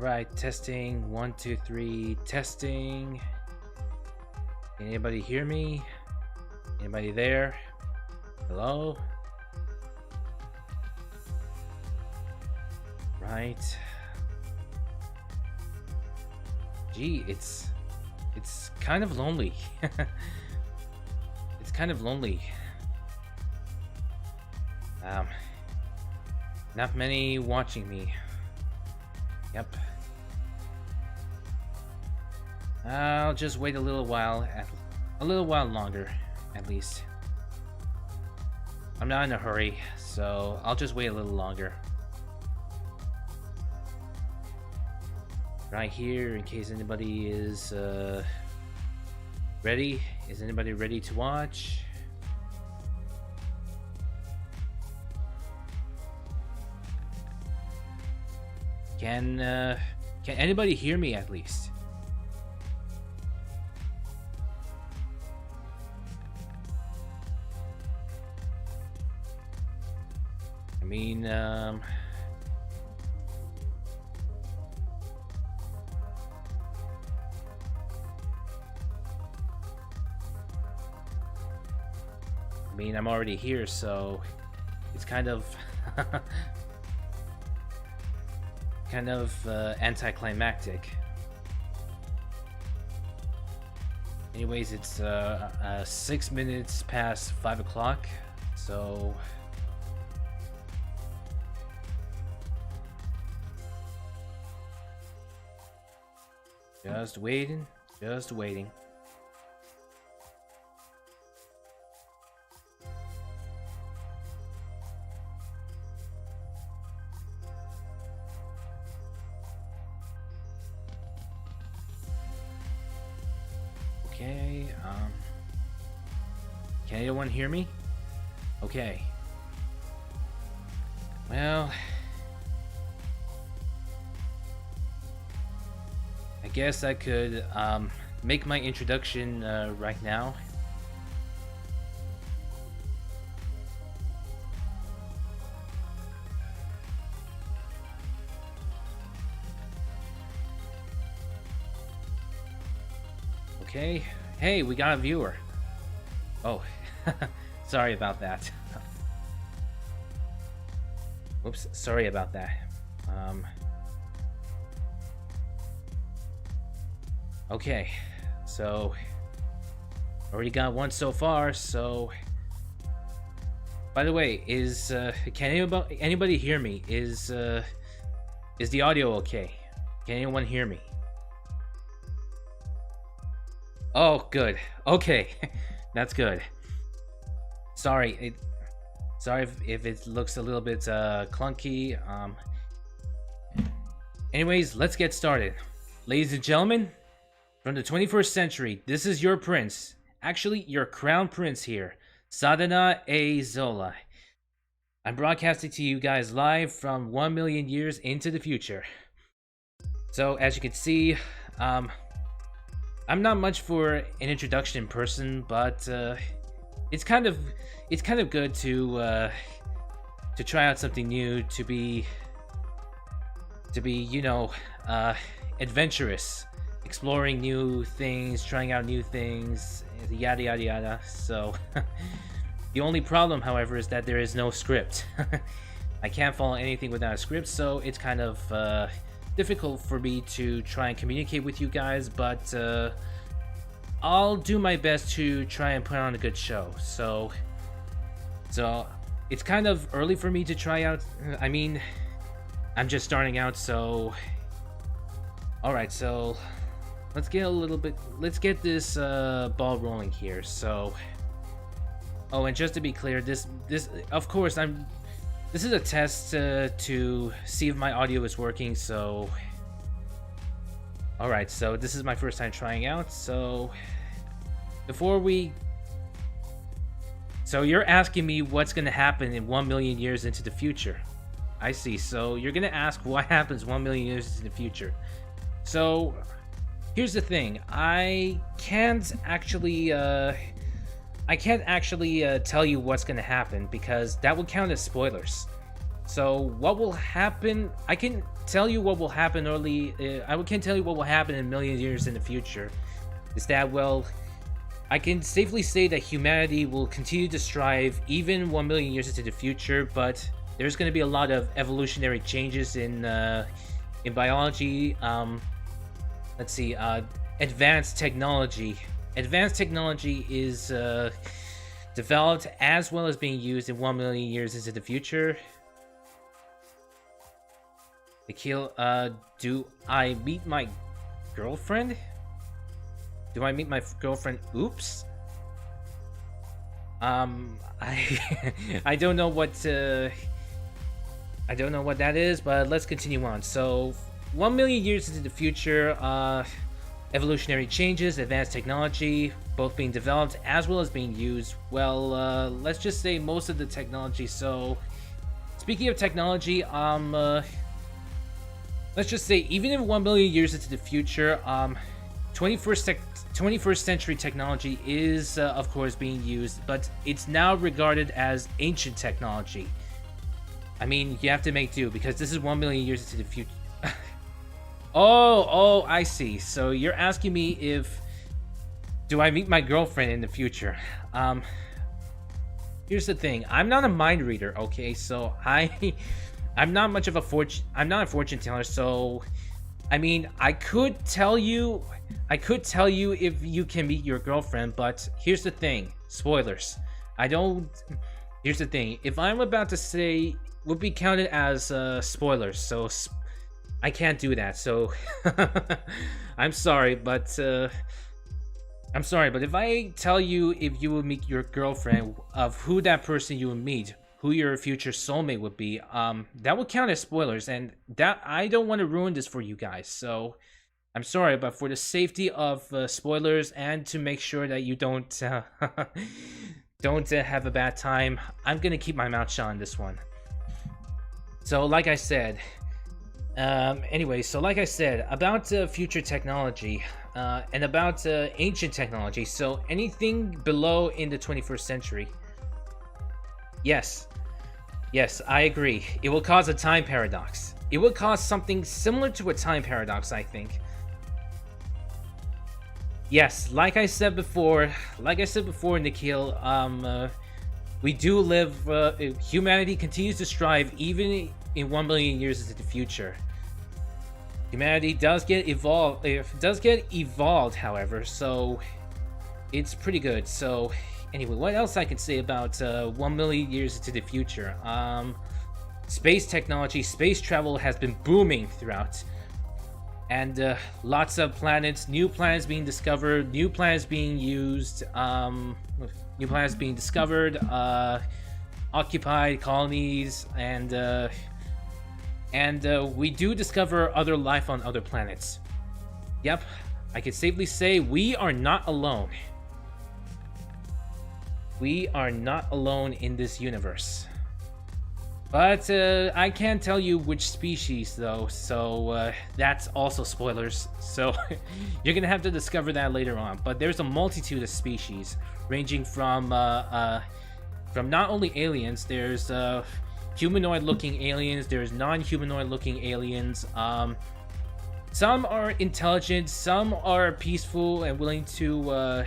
Alright, testing. 1, 2, 3, testing. Can anybody hear me? Anybody there? Hello? Right. Gee, it's kind of lonely. It's kind of lonely. Not many watching me. Yep. I'll just wait a little while longer, at least. I'm not in a hurry, so I'll just wait a little longer. Right here, in case anybody is ready. Is anybody ready to watch? Can anybody hear me at least? I mean, I'm already here, so it's kind of anticlimactic. Anyways, it's 6 minutes past 5 o'clock, so just waiting. Okay, can anyone hear me? Okay. Well, I guess I could make my introduction right now. Okay. Hey, we got a viewer. Oh, sorry about that. Oops, sorry about that. Okay, so already got one so far. So, by the way, can anybody hear me? Is the audio okay? Can anyone hear me? Oh, good. Okay, that's good. Sorry if it looks a little bit clunky. Anyways, let's get started. Ladies and gentlemen, from the 21st century, this is your prince. Actually, your crown prince here, Sadhana A. Zola. I'm broadcasting to you guys live from 1 million years into the future. So, as you can see, I'm not much for an introduction in person, but it's kind of good to try out something new, to be adventurous, exploring new things, trying out new things, yada yada yada. So the only problem, however, is that there is no script. I can't follow anything without a script, so it's kind of difficult for me to try and communicate with you guys, but I'll do my best to try and put on a good show. So it's kind of early for me to try out. I mean, I'm just starting out, so alright, so let's get this ball rolling here. So, oh, and just to be clear, this of course this is a test to see if my audio is working, so alright, so this is my first time trying out. So so you're asking me what's gonna happen in 1 million years into the future. I see. So you're gonna ask what happens 1 million years into the future. So here's the thing. I can't actually tell you what's gonna happen, because that would count as spoilers. So what will happen? I can tell you what will happen can tell you what will happen in a million years in the future. Is that, well, I can safely say that humanity will continue to strive even 1 million years into the future, but there's going to be a lot of evolutionary changes in biology. Let's see, advanced technology. Advanced technology is developed as well as being used in 1 million years into the future. Nikhil, do I meet my girlfriend? Do I meet my girlfriend? Oops. I don't know what I don't know what that is, but let's continue on. So, 1 million years into the future, evolutionary changes, advanced technology, both being developed as well as being used. Well, let's just say most of the technology. So, speaking of technology, let's just say even in 1 million years into the future, 21st century technology is, of course, being used, but it's now regarded as ancient technology. I mean, you have to make do, because this is 1 million years into the future. Oh, I see. So you're asking me if... do I meet my girlfriend in the future? Here's the thing. I'm not a mind reader, okay? So I'm not much of a I'm not a fortune teller, so... I mean, I could tell you if you can meet your girlfriend, but here's the thing. Spoilers. Here's the thing. If I'm about to say, would be counted as spoilers, so I can't do that. So I'm sorry, but if I tell you if you will meet your girlfriend, of who that person you will meet, who your future soulmate would be, that would count as spoilers, and that I don't want to ruin this for you guys. So I'm sorry, but for the safety of spoilers and to make sure that you don't have a bad time, I'm gonna keep my mouth shut on this one. So like I said, about future technology and about ancient technology. So anything below in the 21st century. Yes, I agree. It will cause a time paradox. It will cause something similar to a time paradox, I think. Yes, like I said before, Nikhil, we do live, humanity continues to strive even in 1 million years into the future. Humanity does get evolved, however, so it's pretty good. So anyway, what else I can say about 1 million years into the future? Space technology, space travel has been booming throughout. And lots of planets, new planets being discovered, new planets being used, new planets being discovered, occupied colonies, and we do discover other life on other planets. Yep, I can safely say we are not alone. We are not alone in this universe. But I can't tell you which species, though, so that's also spoilers. So you're gonna have to discover that later on. But there's a multitude of species, ranging from not only aliens. There's humanoid-looking aliens. There's non-humanoid-looking aliens. Some are intelligent. Some are peaceful and willing to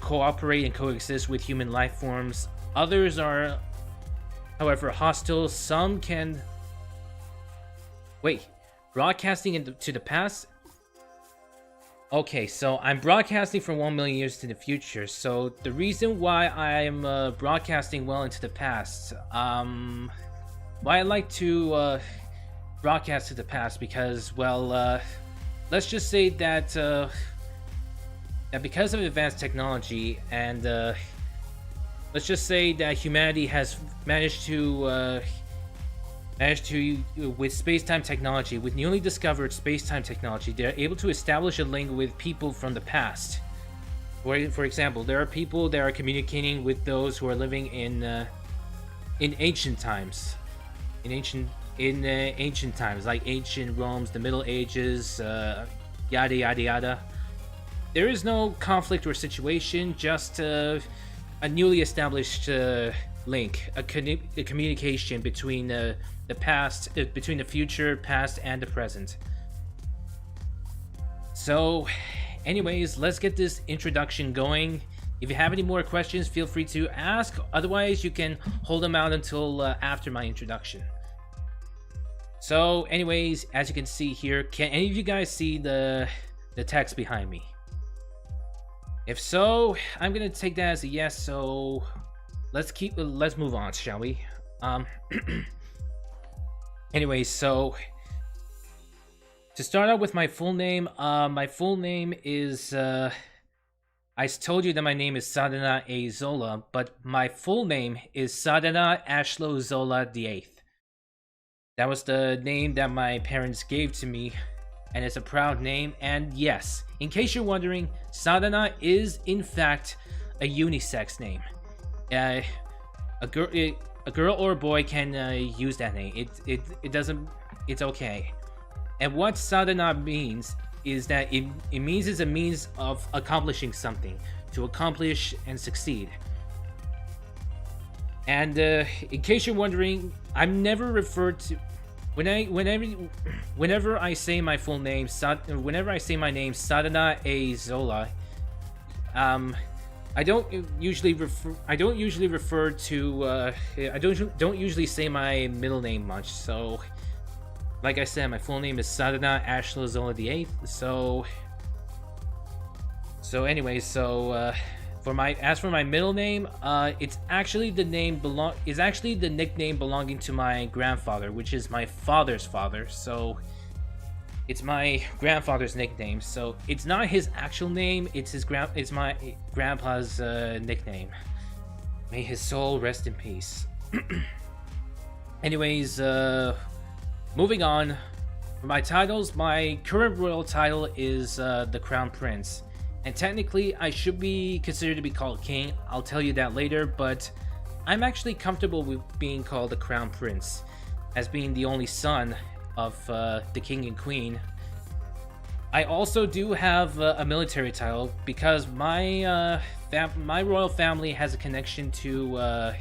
cooperate and coexist with human life forms. Others are, however, hostile. Some can... Wait, broadcasting to the past? Okay, so I'm broadcasting from 1 million years to the future. So the reason why I'm broadcasting well into the past, why I like to broadcast to the past, because, well, let's just say that that because of advanced technology and let's just say that humanity has managed to with space-time technology, with newly discovered space-time technology, they're able to establish a link with people from the past. For example, there are people that are communicating with those who are living in ancient times, ancient times, like ancient Rome, the Middle Ages, yada yada yada. There is no conflict or situation, just a newly established link, a communication between the past, between the future, past, and the present. So, anyways, let's get this introduction going. If you have any more questions, feel free to ask. Otherwise, you can hold them out until after my introduction. So, anyways, as you can see here, can any of you guys see the text behind me? If so, I'm gonna take that as a yes. So, let's move on, shall we? Anyways, so to start out with my full name is I told you that my name is Sadhana A. Zola, but my full name is Sadhana Ashlo Zola VIII. That was the name that my parents gave to me, and it's a proud name. And yes, in case you're wondering, Sadhana is in fact a unisex name. A girl or a boy can use that name. It doesn't. It's okay. And what sadhana means is that it means it's a means of accomplishing something, to accomplish and succeed. And in case you're wondering, I'm never referred to whenever I say my full name, whenever I say my name, Sadhana A. Zola. I don't usually refer to I don't usually say my middle name much. So, like I said, my full name is Sadhana Ashla Zola VIII. So anyways, for my middle name, it's actually the nickname belonging to my grandfather, which is my father's father. So it's my grandfather's nickname. So it's not his actual name. It's my grandpa's nickname. May his soul rest in peace. Anyways, moving on. For my titles, my current royal title is the Crown Prince. And technically, I should be considered to be called King. I'll tell you that later, but I'm actually comfortable with being called the Crown Prince, as being the only son of the King and Queen. I also do have a military title because my royal family has a connection to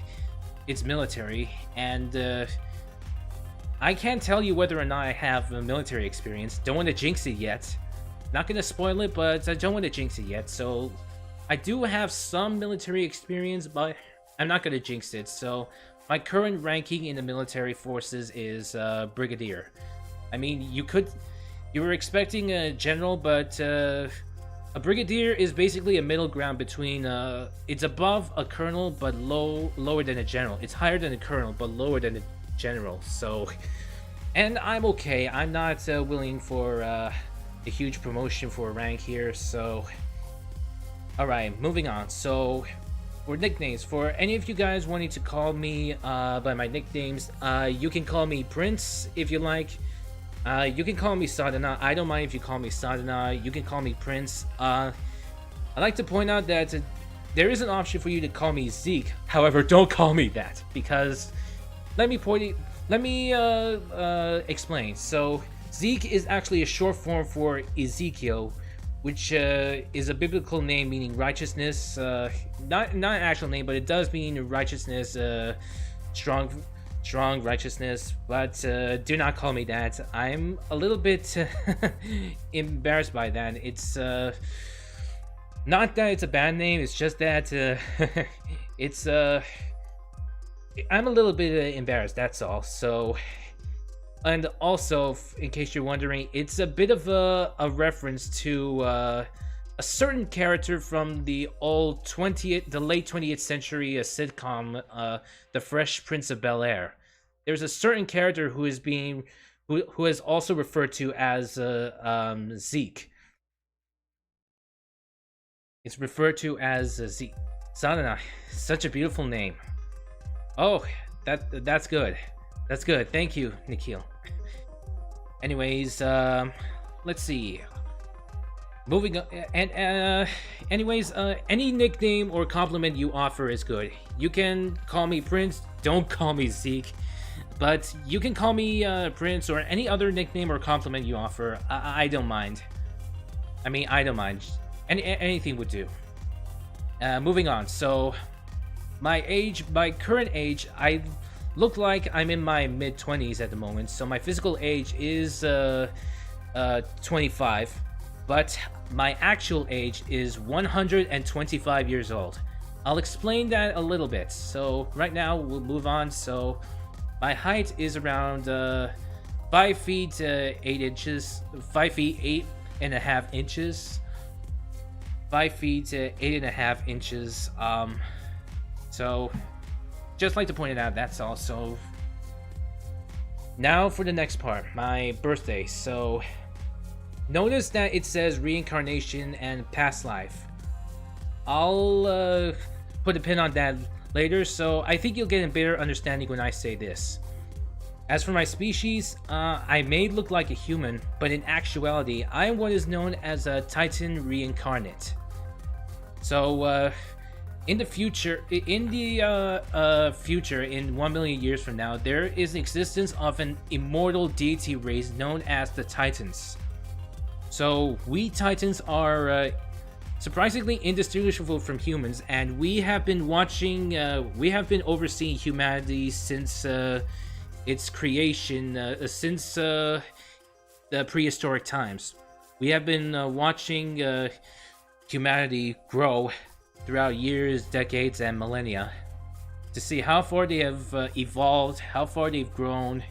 its military, and I can't tell you whether or not I have a military experience. Don't want to jinx it yet. Not gonna spoil it, but I don't want to jinx it yet. So I do have some military experience, but I'm not gonna jinx it. So my current ranking in the military forces is brigadier. I mean, you were expecting a general, but a brigadier is basically a middle ground between it's above a colonel but lower than a general. It's higher than a colonel but lower than a general. So, and I'm okay. I'm not willing for a huge promotion for a rank here. So, all right, moving on. So, for nicknames, for any of you guys wanting to call me by my nicknames, you can call me Prince if you like. You can call me Sadhana. I don't mind if you call me Sadhana. You can call me Prince. I'd like to point out that there is an option for you to call me Zeke. However, don't call me that, because let me explain. So Zeke is actually a short form for Ezekiel, which is a biblical name meaning righteousness. Not an actual name, but it does mean righteousness, strong righteousness. But do not call me that. I'm a little bit embarrassed by that. It's not that it's a bad name. It's just that it's I'm a little bit embarrassed. That's all. So. And also, in case you're wondering, it's a bit of a reference to a certain character from the late 20th century sitcom, The Fresh Prince of Bel-Air. There's a certain character who is also referred to as Zeke. It's referred to as Zeke. Sadhana, such a beautiful name. Oh, that's good. That's good. Thank you, Nikhil. Anyways, let's see. Moving on, and anyways, any nickname or compliment you offer is good. You can call me Prince. Don't call me Zeke, but you can call me Prince or any other nickname or compliment you offer. I don't mind. I mean, I don't mind. Anything would do. Moving on. So, my age, my current age, I look like I'm in my mid-20s at the moment, so my physical age is 25, but my actual age is 125 years old. I'll explain that a little bit. So right now we'll move on. So my height is around 5 feet 8 inches, 5 feet 8.5 inches, 5 feet 8.5 inches. So just like to point it out, that's all. So now for the next part, my birthday. So notice that it says reincarnation and past life. I'll put a pin on that later, so I think you'll get a better understanding when I say this. As for my species, I may look like a human, but in actuality, I am what is known as a Titan reincarnate. So, in the future, in 1 million years from now, there is an existence of an immortal deity race known as the Titans. So, we Titans are surprisingly indistinguishable from humans, and we have been overseeing humanity since its creation, since the prehistoric times. We have been watching humanity grow throughout years, decades, and millennia to see how far they have evolved, how far they've grown.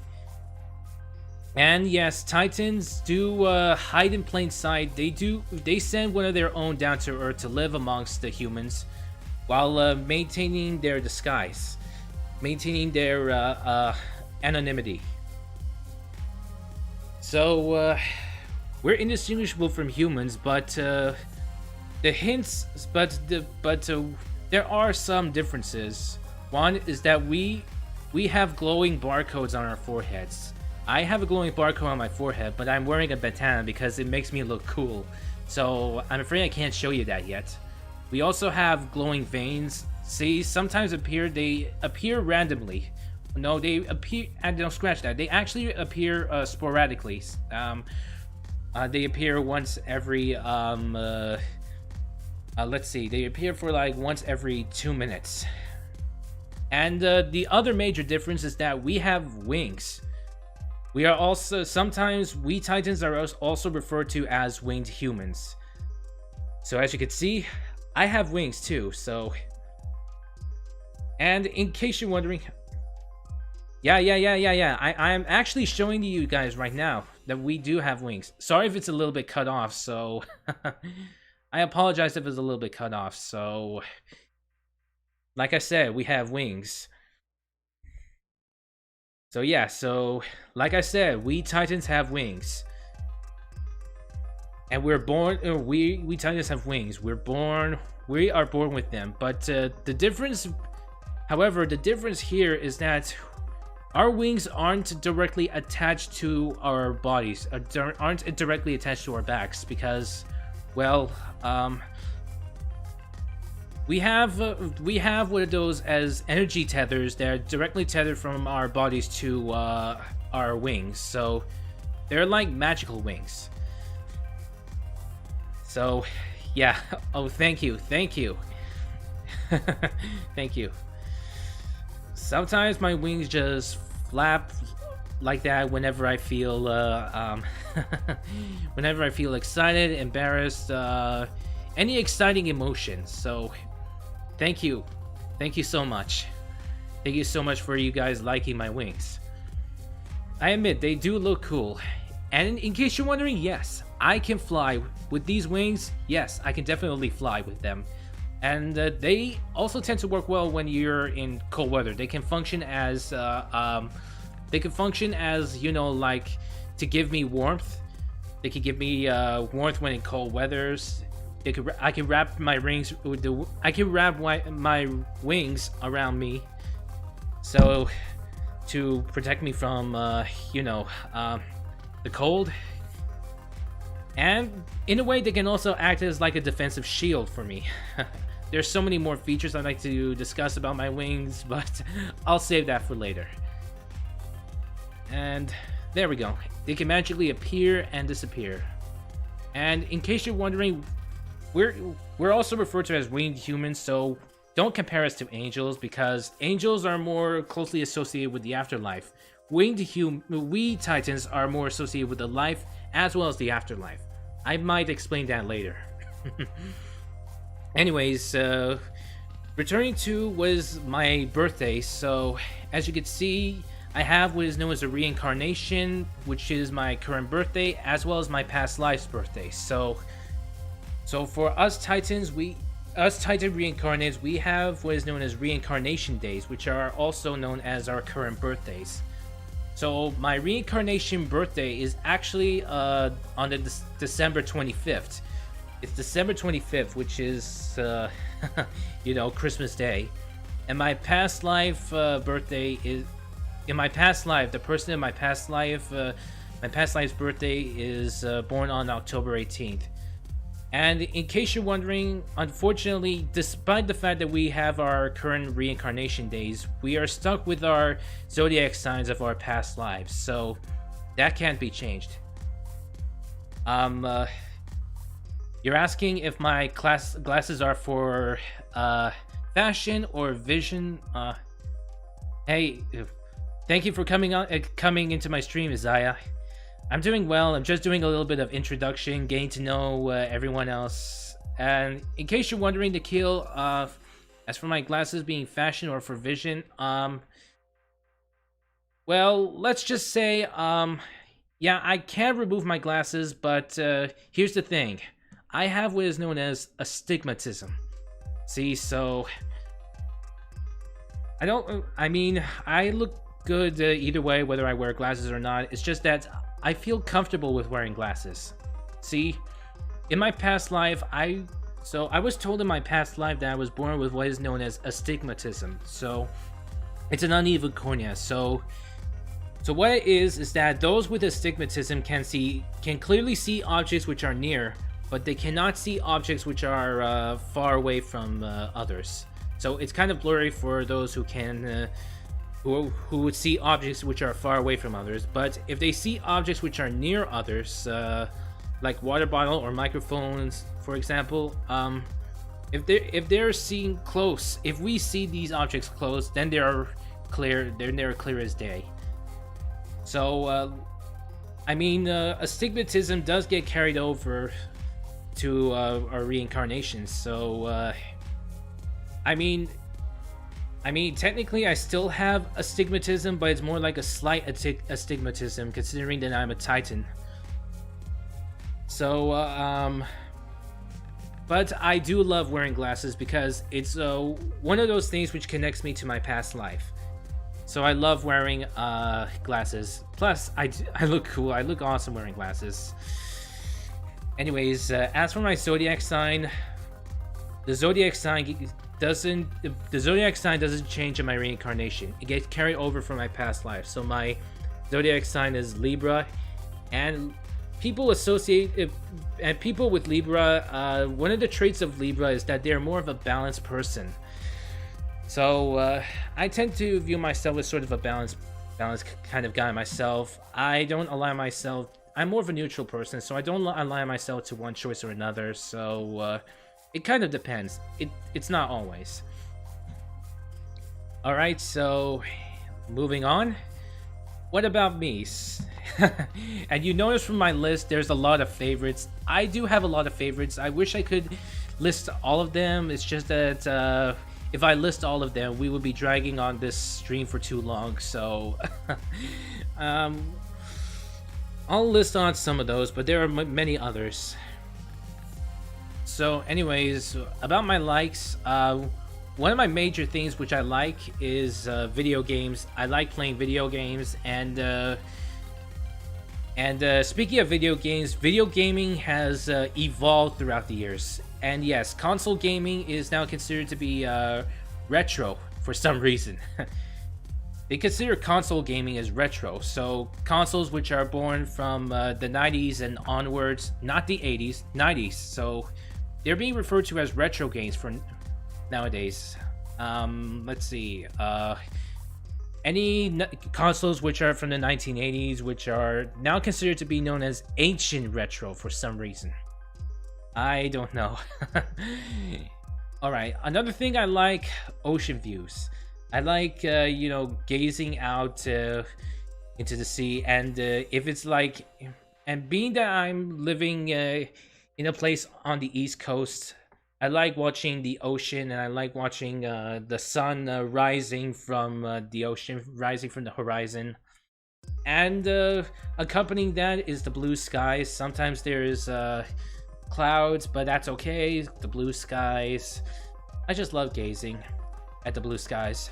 And yes, Titans do hide in plain sight. They send one of their own down to Earth to live amongst the humans while maintaining their disguise, maintaining their anonymity. So we're indistinguishable from humans, but there are some differences. One is that we have glowing barcodes on our foreheads. I have a glowing barcode on my forehead, but I'm wearing a bandana because it makes me look cool. So I'm afraid I can't show you that yet. We also have glowing veins. See, sometimes they appear randomly. No, they appear, and don't scratch that. They actually appear sporadically. They appear once every, let's see, they appear for like once every 2 minutes. And the other major difference is that we have wings. We are also, sometimes we Titans are also referred to as winged humans. So as you can see, I have wings too, so. And in case you're wondering, yeah. I am actually showing you guys right now that we do have wings. Sorry if it's a little bit cut off, so. I apologize if it's a little bit cut off, so. Like I said, we have wings. So yeah, so like I said, we Titans have wings. And we're born, we Titans have wings. We are born with them. But the difference, however, the difference here is that our wings aren't directly attached to our bodies, aren't directly attached to our backs because, well, we have one of those as energy tethers that are directly tethered from our bodies to our wings. So they're like magical wings. So yeah. Oh, thank you. Thank you. Sometimes my wings just flap like that whenever I feel whenever I feel excited, embarrassed, any exciting emotions. So thank you so much. Thank you so much for you guys liking my wings. I admit they do look cool, and in case you're wondering, yes, I can fly with these wings. Yes, I can definitely fly with them. And they also tend to work well when you're in cold weather. They can function as you know, like to give me warmth. They can give me warmth when in cold weathers. I can wrap my rings with my wings around me, so to protect me from you know, the cold. And in a way, they can also act as like a defensive shield for me. There's so many more features I'd like to discuss about my wings, but I'll save that for later. And there we go. They can magically appear and disappear. And in case you're wondering, we're also referred to as winged humans, so don't compare us to angels because angels are more closely associated with the afterlife. We Titans are more associated with the life as well as the afterlife. I might explain that later. Anyways, returning to was my birthday. So as you can see, I have what is known as a reincarnation, which is my current birthday as well as my past life's birthday. So for us Titans, us Titan reincarnates, we have what is known as reincarnation days, which are also known as our current birthdays. So my reincarnation birthday is actually on the December 25th. It's December 25th, which is you know, Christmas Day. And my past life birthday is in my past life. The person in my past life's birthday is born on October 18th. And in case you're wondering, unfortunately, despite the fact that we have our current reincarnation days, we are stuck with our zodiac signs of our past lives, so that can't be changed. You're asking if my glasses are for fashion or vision. Hey, thank you for coming into my stream, Isaiah. I'm doing well. I'm just doing a little bit of introduction, getting to know everyone else. And in case you're wondering, Nikhil, as for my glasses being fashion or for vision, well, let's just say, yeah, I can remove my glasses, but here's the thing. I have what is known as astigmatism. See, so I look good either way, whether I wear glasses or not. It's just that I feel comfortable with wearing glasses. See, in my past life, I was told in my past life that I was born with what is known as astigmatism. So it's an uneven cornea. So what it is that those with astigmatism can clearly see objects which are near, but they cannot see objects which are far away from others. So it's kind of blurry for those who can who would see objects which are far away from others. But if they see objects which are near others, like water bottle or microphones, for example, if they're seen close, if we see these objects close, then they are clear. They're clear as day. So astigmatism does get carried over to our reincarnation. So technically I still have astigmatism, but it's more like a slight astigmatism, considering that I'm a Titan. So but I do love wearing glasses because it's one of those things which connects me to my past life. So I love wearing glasses. Plus, I look cool. I look awesome wearing glasses. Anyways, as for my zodiac sign, the zodiac sign doesn't change in my reincarnation. It gets carried over from my past life. So my zodiac sign is Libra, and people with Libra, one of the traits of Libra is that they're more of a balanced person. So I tend to view myself as sort of a balanced kind of guy myself. I'm more of a neutral person, so I don't align myself to one choice or another. So it kind of depends. It's not always. Alright, so moving on. What about me? And you notice from my list, there's a lot of favorites. I do have a lot of favorites. I wish I could list all of them. It's just that if I list all of them, we would be dragging on this stream for too long. So I'll list on some of those, but there are many others. So anyways, about my likes, one of my major things which I like is video games. I like playing video games, and speaking of video games, video gaming has evolved throughout the years. And yes, console gaming is now considered to be retro for some reason. They consider console gaming as retro, so consoles which are born from the 90s and onwards, not the 80s, 90s. So they're being referred to as retro games for nowadays. Let's see. Any consoles which are from the 1980s, which are now considered to be known as ancient retro for some reason. I don't know. All right. Another thing I like, ocean views. I like gazing out into the sea, and if it's like, and being that I'm living in a place on the East Coast, I like watching the ocean, and I like watching the sun rising from the ocean, rising from the horizon. And accompanying that is the blue skies. Sometimes there's clouds, but that's okay. The blue skies. I just love gazing at the blue skies.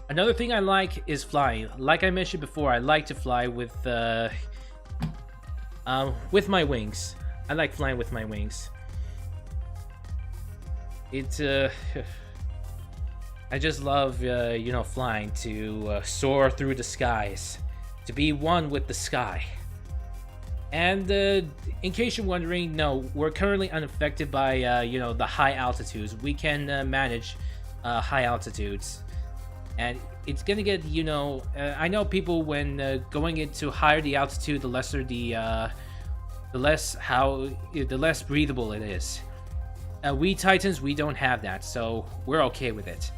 Another thing I like is flying. Like I mentioned before, I like to fly with my wings. I like flying with my wings. It's I just love flying, to soar through the skies, to be one with the sky. And in case you're wondering, no, we're currently unaffected by the high altitudes. We can manage high altitudes, and it's gonna get I know people, when going into higher the altitude, the less breathable it is. We Titans, we don't have that, so we're okay with it.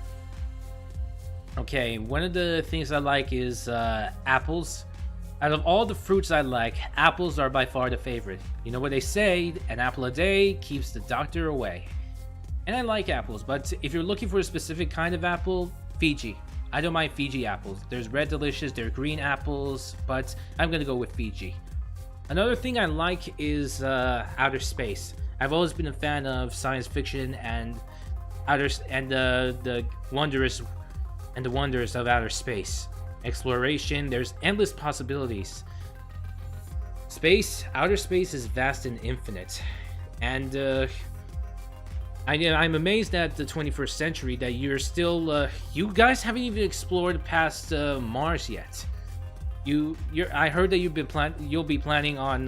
Okay, one of the things I like is apples. Out of all the fruits I like, apples are by far the favorite. You know what they say, an apple a day keeps the doctor away. And I like apples, but if you're looking for a specific kind of apple, Fiji. I don't mind Fiji apples. There's red delicious, there are green apples, but I'm gonna go with Fiji. Another thing I like is outer space. I've always been a fan of science fiction and the wonders of outer space. Exploration, there's endless possibilities. Outer space is vast and infinite. And I'm amazed at the 21st century that you're still you guys haven't even explored past Mars yet. I heard that you'll be planning on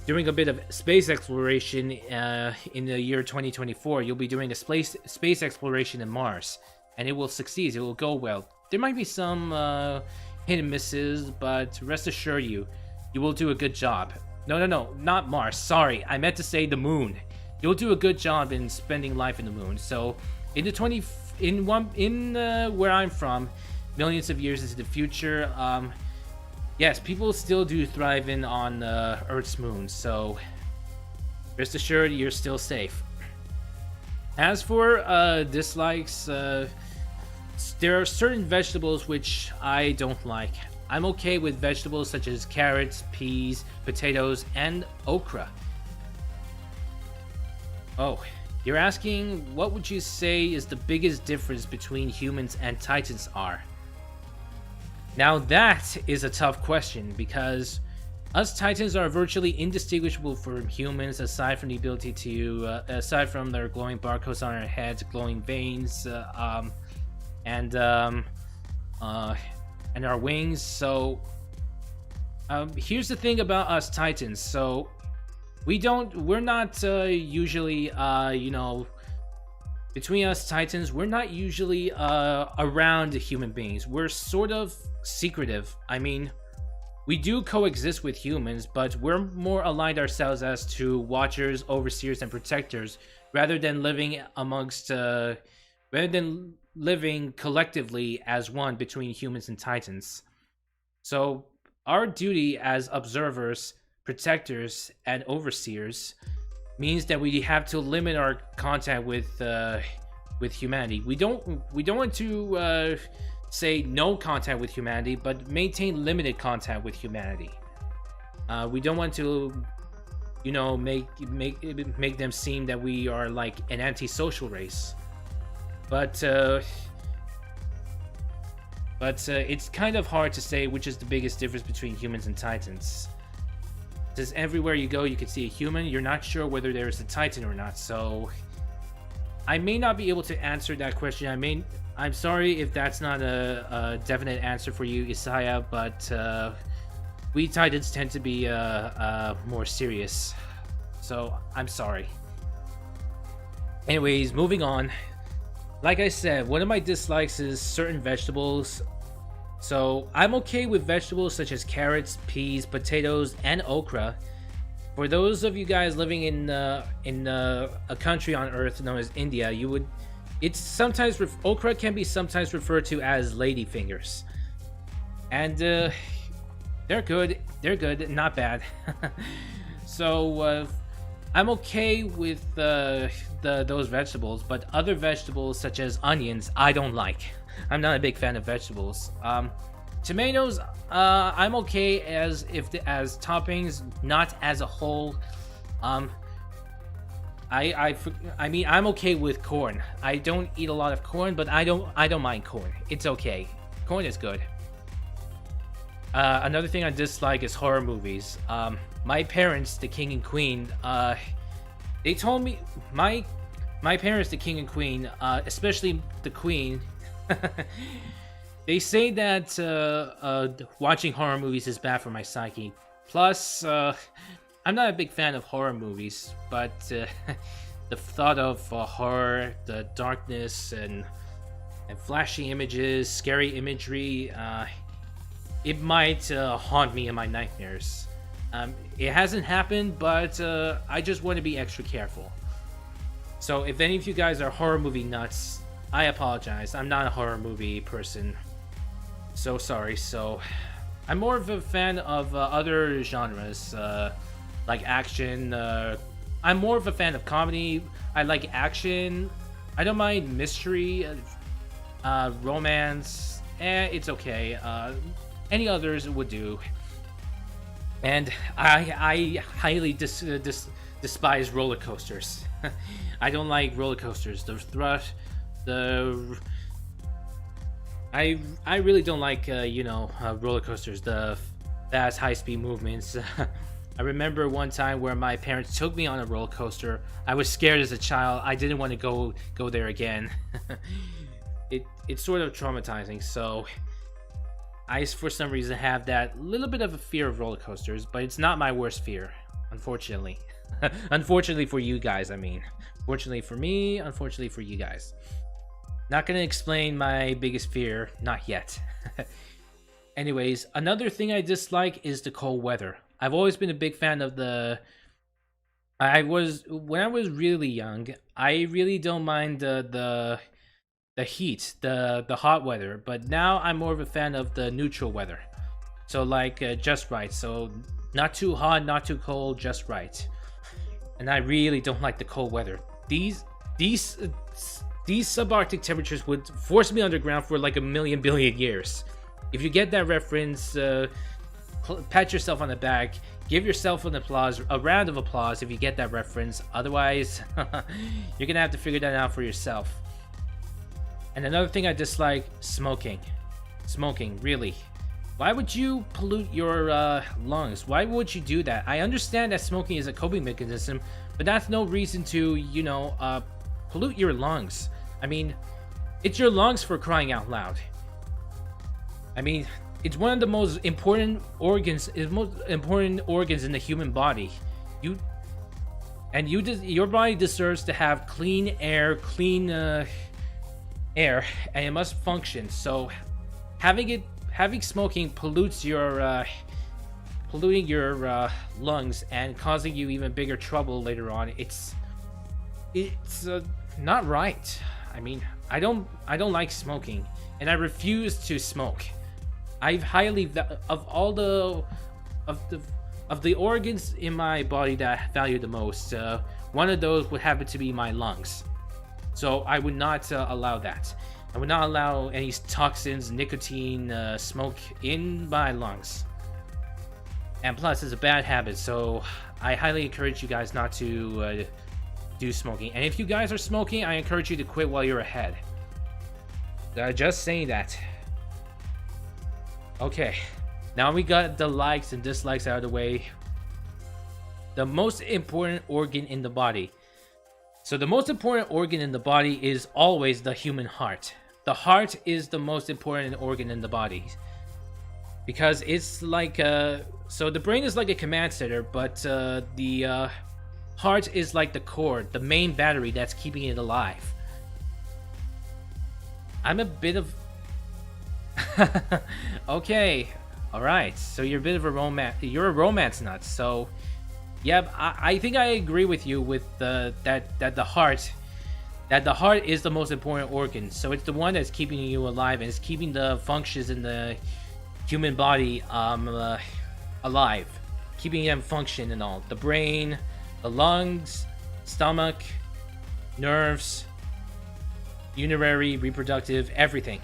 doing a bit of space exploration in the year 2024. You'll be doing a space exploration in Mars, and it will succeed. It will go well. There might be some hit and misses, but rest assured you will do a good job. No, not Mars. Sorry, I meant to say the moon. You'll do a good job in spending life in the moon. So, where I'm from, millions of years into the future, yes, people still do thrive on Earth's moon. So, rest assured, you're still safe. As for dislikes, there are certain vegetables which I don't like. I'm okay with vegetables such as carrots, peas, potatoes, and okra. Oh, you're asking, what would you say is the biggest difference between humans and Titans are? Now that is a tough question, because us Titans are virtually indistinguishable from humans, aside from the ability to, aside from their glowing barcodes on our heads, glowing veins, and our wings. So here's the thing about us Titans. So we're not usually between us Titans, we're not usually around human beings. We're sort of secretive. I mean, we do coexist with humans, but we're more aligned ourselves as to watchers, overseers, and protectors, rather than living collectively as one between humans and Titans. So our duty as observers, protectors, and overseers means that we have to limit our contact with humanity. We don't want to say no contact with humanity, but maintain limited contact with humanity. We don't want to, make them seem that we are like an antisocial race. But it's kind of hard to say which is the biggest difference between humans and Titans. Because everywhere you go, you can see a human. You're not sure whether there's a Titan or not. So I may not be able to answer that question. I'm sorry if that's not a definite answer for you, Isaiah. But we Titans tend to be more serious. So I'm sorry. Anyways, moving on. Like I said, one of my dislikes is certain vegetables. So I'm okay with vegetables such as carrots, peas, potatoes, and okra. For those of you guys living in a country on Earth known as India, it's sometimes okra can be sometimes referred to as lady fingers, and they're good. They're good, not bad. So I'm okay with those vegetables, but other vegetables such as onions, I don't like. I'm not a big fan of vegetables. Tomatoes, I'm okay as toppings, not as a whole. I mean, I'm okay with corn. I don't eat a lot of corn, but I don't mind corn. It's okay. Corn is good. Another thing I dislike is horror movies. My parents, the king and queen, they told me my parents, the king and queen, especially the queen. They say that watching horror movies is bad for my psyche. Plus, I'm not a big fan of horror movies, but the thought of horror, the darkness, and flashy images, scary imagery, it might haunt me in my nightmares. It hasn't happened, but I just want to be extra careful. So if any of you guys are horror movie nuts, I apologize. I'm not a horror movie person. So sorry. So I'm more of a fan of other genres, like action. I'm more of a fan of comedy. I like action. I don't mind mystery, romance. It's okay. Any others would do. And I highly despise roller coasters. I don't like roller coasters. I really don't like roller coasters, the fast high-speed movements. I remember one time where my parents took me on a roller coaster. I was scared as a child. I didn't want to go there again. It's sort of traumatizing. So I, for some reason, have that little bit of a fear of roller coasters, but it's not my worst fear, unfortunately. Unfortunately for you guys, I mean. Fortunately for me, unfortunately for you guys. Not gonna explain my biggest fear, not yet. Anyways, another thing I dislike is the cold weather. I've always been a big fan of when I was really young, I really don't mind the heat, the hot weather, but now I'm more of a fan of the neutral weather. So like just right. So not too hot, not too cold, just right. And I really don't like the cold weather. These subarctic temperatures would force me underground for like a million billion years. If you get that reference, pat yourself on the back, give yourself a round of applause if you get that reference. Otherwise, you're gonna have to figure that out for yourself. And another thing I dislike, smoking. Smoking, really. Why would you pollute your lungs? Why would you do that? I understand that smoking is a coping mechanism, but that's no reason to, pollute your lungs. I mean, it's your lungs, for crying out loud. I mean, it's one of the most important organs, in the human body. Your body deserves to have clean air, and it must function. So having smoking pollutes polluting your lungs and causing you even bigger trouble later on. It's not right. I mean, I don't like smoking, and I refuse to smoke. I've highly of the organs in my body that I value the most, one of those would happen to be my lungs. So I would not allow that. I would not allow any toxins, nicotine, smoke in my lungs. And plus, it's a bad habit, so I highly encourage you guys not to do smoking. And if you guys are smoking, I encourage you to quit while you're ahead. Just saying that. Okay, now we got the likes and dislikes out of the way. The most important organ in the body. So the most important organ in the body is always the human heart. The heart is the most important organ in the body. Because it's like, so the brain is like a command center, but the heart is like the core, the main battery that's keeping it alive. I'm a bit of... Okay, alright, so you're a bit of a romance nut, so Yep, I think I agree with you with that the heart is the most important organ. So it's the one that's keeping you alive and it's keeping the functions in the human body alive, keeping them function and all. The brain, the lungs, stomach, nerves, urinary, reproductive, everything.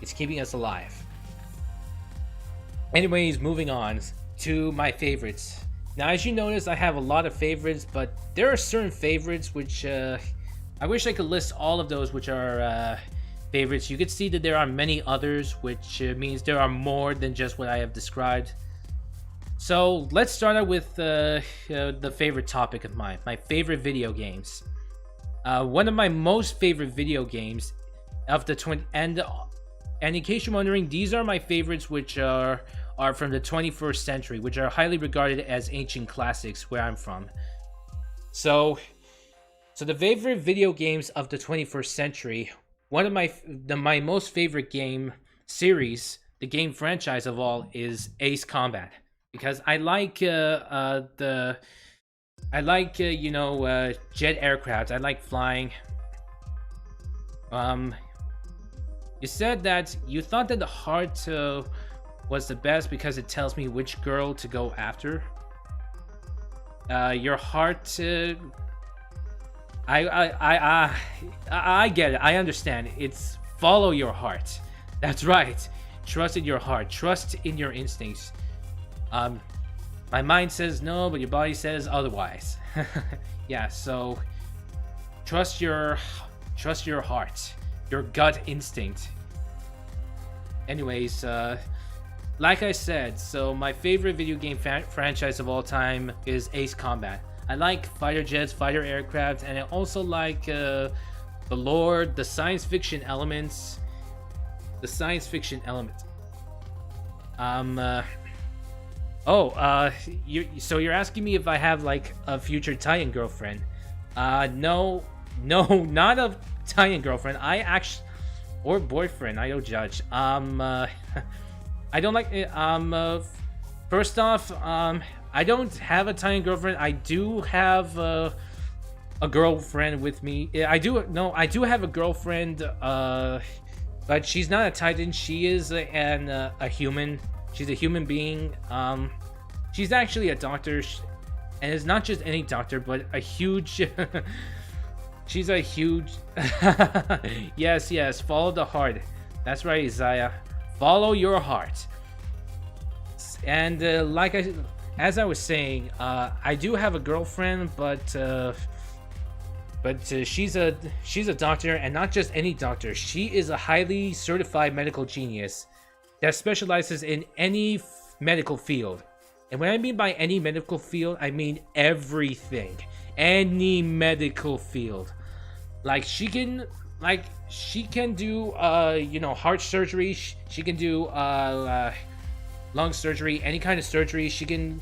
It's keeping us alive. Anyways, moving on to my favorites. Now, as you notice, I have a lot of favorites, but there are certain favorites which I wish I could list all of those which are favorites. You could see that there are many others, which means there are more than just what I have described. So let's start out with the favorite topic of mine, my favorite video games. One of my most favorite video games of the 20 and in case you're wondering, these are my favorites, which are from the 21st century, which are highly regarded as ancient classics where I'm from. So the favorite video games of the 21st century, one of my most favorite game series, the game franchise of all, is Ace Combat, because I like jet aircraft. I like flying. You said that you thought that the heart was the best because it tells me which girl to go after. Your heart. I get it. I understand. It's follow your heart. That's right. Trust in your heart. Trust in your instincts. My mind says no, but your body says otherwise. Yeah. So trust your heart, your gut instinct. Anyways, like I said, so my favorite video game franchise of all time is Ace Combat. I like fighter jets, fighter aircraft, and I also like the lore, the science fiction elements. So you're asking me if I have like a future Titan girlfriend? No, not a Titan girlfriend. Or boyfriend. I don't judge. I don't like it. First off, I don't have a Titan girlfriend. I do have a girlfriend with me. I do have a girlfriend, but she's not a Titan. She is a human. She's a human being. She's actually a doctor, and it's not just any doctor, but a huge. She's a huge. Yes. Follow the heart. That's right, Isaiah. Follow your heart. And as I was saying, I do have a girlfriend, but she's a doctor, and not just any doctor. She is a highly certified medical genius that specializes in any medical field. And when I mean by any medical field, I mean everything. Any medical field. Like she can do heart surgery. She can do lung surgery, any kind of surgery. She can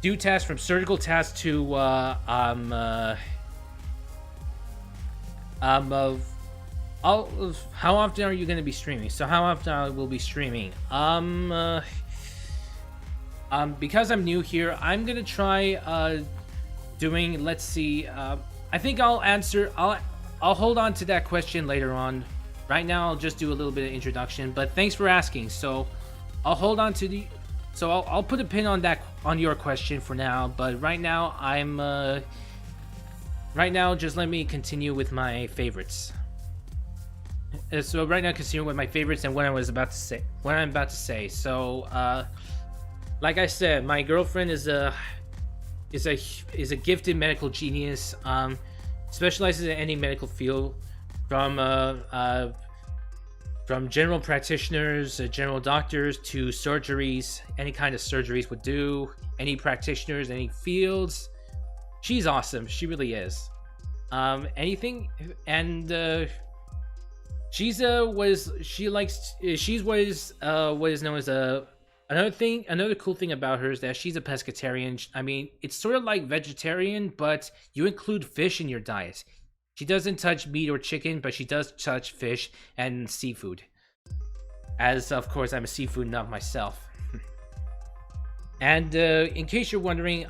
do tasks from surgical tasks to how often are you going to be streaming? So how often I will be streaming? Because I'm new here, I'm gonna try doing. Let's see. I think I'll hold on to that question later on. Right now, I'll just do a little bit of introduction. But thanks for asking. So I'll hold on to I'll put a pin on your question for now. But right now, just let me continue with my favorites. So right now, continue with my favorites and what I'm about to say. So, like I said, my girlfriend is a gifted medical genius. Specializes in any medical field, from general practitioners, general doctors, to surgeries. Any kind of surgeries would do. Any practitioners, any fields. She's awesome. She really is. Anything, and she's what is known as Another cool thing about her is that she's a pescatarian. I mean, it's sort of like vegetarian, but you include fish in your diet. She doesn't touch meat or chicken, but she does touch fish and seafood. As, of course, I'm a seafood nut myself. And in case you're wondering,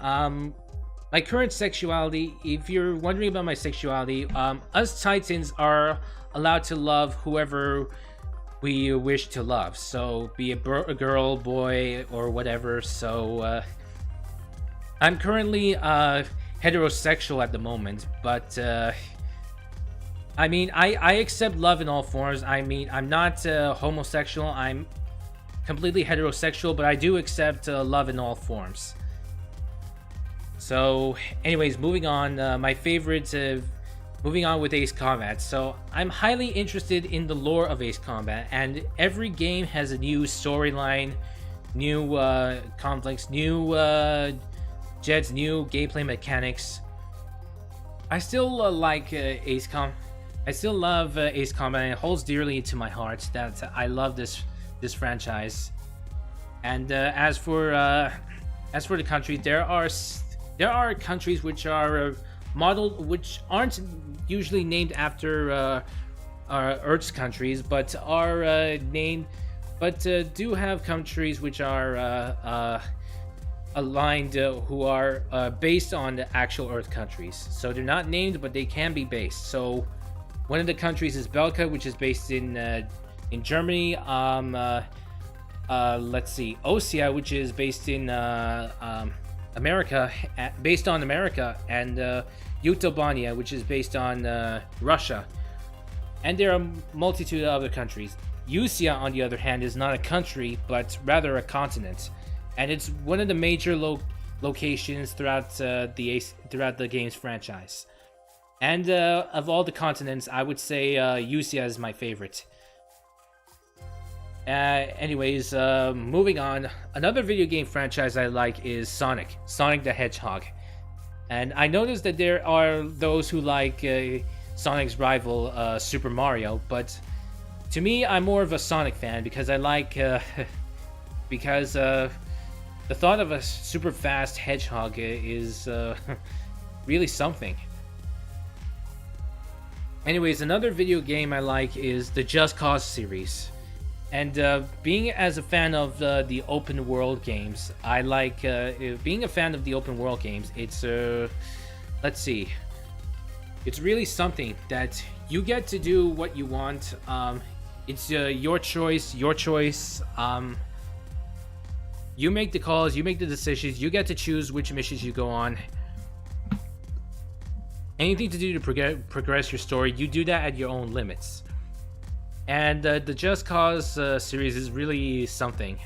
my current sexuality, if you're wondering about my sexuality, us Titans are allowed to love whoever we wish to love. So, be a girl, boy, or whatever. So, I'm currently heterosexual at the moment, but I mean, I accept love in all forms. I mean, I'm not homosexual. I'm completely heterosexual, but I do accept love in all forms. So, anyways, moving on. My favorite, moving on with Ace Combat. So, I'm highly interested in the lore of Ace Combat, and every game has a new storyline, new conflicts, new jets, new gameplay mechanics. I still like Ace Combat. I still love Ace Combat, and it holds dearly to my heart that I love this franchise. And as for the countries, there are countries which are modeled, which aren't usually named after Earth's countries, but are named, but do have countries which are aligned, who are based on the actual Earth countries. So they're not named, but they can be based. So one of the countries is Belka, which is based in Germany. Let's see, Osea, which is based in America, based on America, and Utobania, which is based on Russia. And there are a multitude of other countries. Usia, on the other hand, is not a country, but rather a continent, and it's one of the major locations throughout the game's franchise. And of all the continents, I would say Usia is my favorite. Anyways, moving on. Another video game franchise I like is Sonic the Hedgehog. And I noticed that there are those who like Sonic's rival, Super Mario, but to me, I'm more of a Sonic fan because I like, because the thought of a super fast hedgehog is really something. Anyways, another video game I like is the Just Cause series. And being as a fan of the open world games, I like being a fan of the open world games. It's let's see, it's really something that you get to do what you want. It's your choice. You make the calls, you make the decisions, you get to choose which missions you go on. Anything to do to progress your story, you do that at your own limits. And the Just Cause series is really something.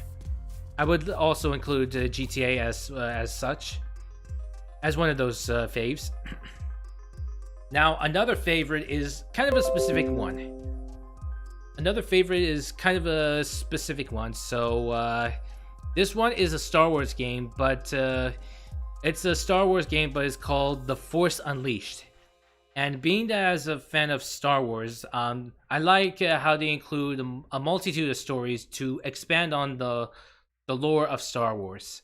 I would also include GTA as such, as one of those faves. Now, another favorite is kind of a specific one. So this one is a Star Wars game, but it's a Star Wars game, but it's called The Force Unleashed. And being that as a fan of Star Wars, I like how they include a multitude of stories to expand on the lore of Star Wars.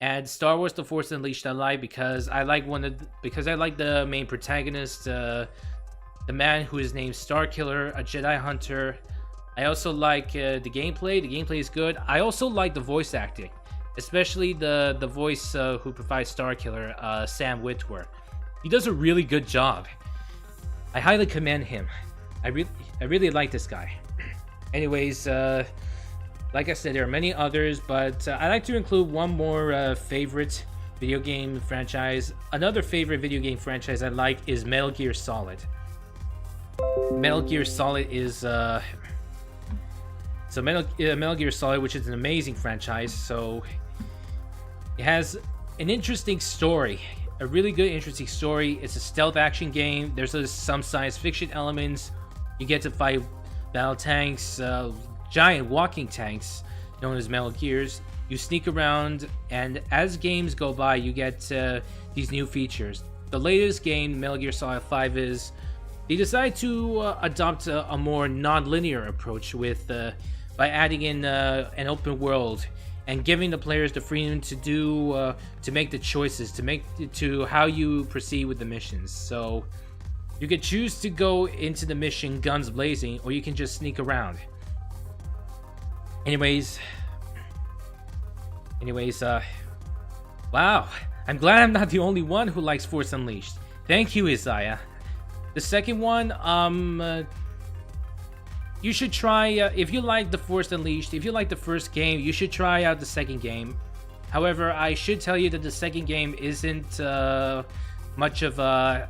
And Star Wars: The Force Unleashed I like because I like the main protagonist, the man who is named Starkiller, a Jedi hunter. I also like the gameplay. The gameplay is good. I also like the voice acting, especially the voice who provides Starkiller, Sam Witwer. He does a really good job. I highly commend him. I really like this guy. Anyways, like I said, there are many others, but I like to include one more favorite video game franchise. Another favorite video game franchise I like is Metal Gear Solid. Metal Gear Solid is Metal Gear Solid, which is an amazing franchise. So it has an interesting story. A really good, interesting story. It's a stealth action game. There's some science fiction elements. You get to fight battle tanks, giant walking tanks known as Metal Gears. You sneak around, and as games go by, you get these new features. The latest game, Metal Gear Solid 5, is they decide to adopt a more non-linear approach with by adding in an open world and giving the players the freedom to make the choices, to how you proceed with the missions. So you can choose to go into the mission guns blazing, or you can just sneak around. Anyways, wow, I'm glad I'm not the only one who likes Force Unleashed. Thank you, Isaiah. The second one, you should try, if you like the Force Unleashed, if you like the first game, you should try out the second game. However, I should tell you that the second game isn't much of an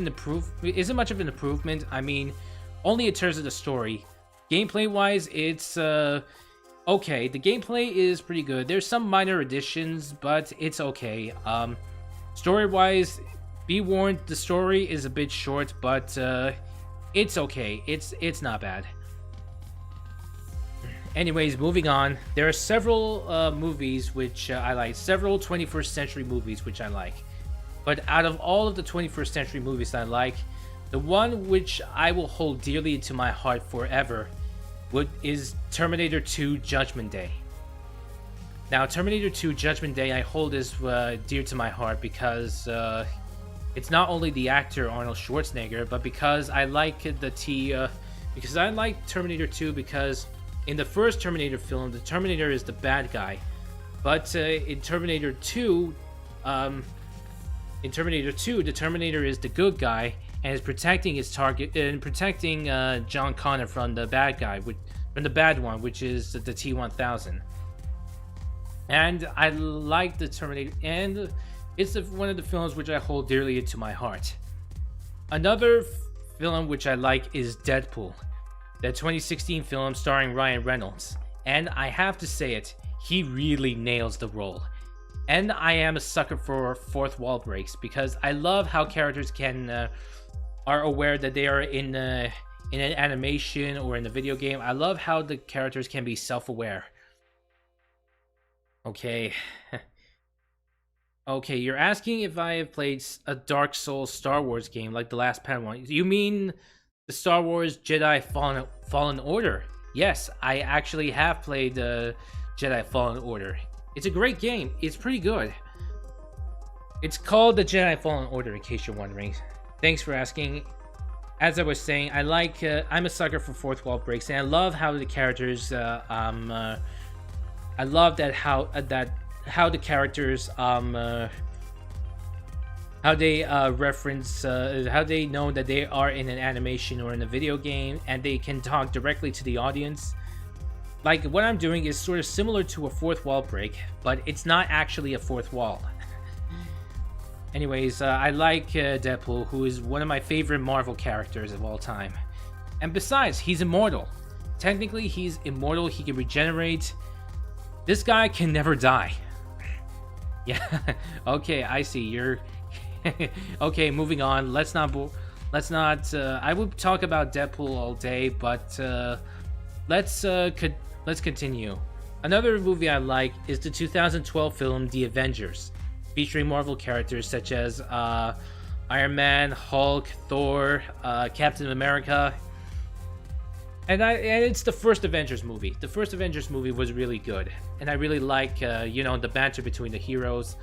improvement. I mean, only in terms of the story. Gameplay wise, it's okay. The gameplay is pretty good. There's some minor additions, but it's okay. Story wise, be warned, the story is a bit short, but it's okay. It's not bad. Anyways, moving on. There are several movies which I like. Several 21st century movies which I like. But out of all of the 21st century movies I like, the one which I will hold dearly to my heart forever is Terminator 2 Judgment Day. Now, Terminator 2 Judgment Day I hold as dear to my heart because it's not only the actor Arnold Schwarzenegger, but because I like because I like Terminator 2 because in the first Terminator film, the Terminator is the bad guy, but in Terminator 2, the Terminator is the good guy and is protecting his target and protecting John Connor from the bad guy, from the bad one, which is the T-1000. And I like the Terminator, and it's one of the films which I hold dearly to my heart. Another film which I like is Deadpool, the 2016 film starring Ryan Reynolds. And I have to say it, he really nails the role. And I am a sucker for fourth wall breaks because I love how characters are aware that they are in an animation or in a video game. I love how the characters can be self-aware. Okay. Okay, you're asking if I have played a Dark Souls Star Wars game like the last Padawan one. You mean the Star Wars Jedi Fallen Order? Yes, I actually have played Jedi Fallen Order. It's a great game. It's pretty good. It's called the Jedi Fallen Order, in case you're wondering. Thanks for asking. As I was saying, I'm a sucker for fourth wall breaks, and I love how the characters. I love how the characters how they reference how they know that they are in an animation or in a video game, and they can talk directly to the audience. Like, what I'm doing is sort of similar to a fourth wall break, but it's not actually a fourth wall. Anyways, I like Deadpool, who is one of my favorite Marvel characters of all time. And besides, he's immortal. Technically, he's immortal. He can regenerate. This guy can never die. Yeah. Okay, I see. You're okay. Moving on. Let's not. I would talk about Deadpool all day, but let's continue. Another movie I like is the 2012 film The Avengers, featuring Marvel characters such as Iron Man, Hulk, Thor, Captain America. And it's the first Avengers movie. The first Avengers movie was really good, and I really like the banter between the heroes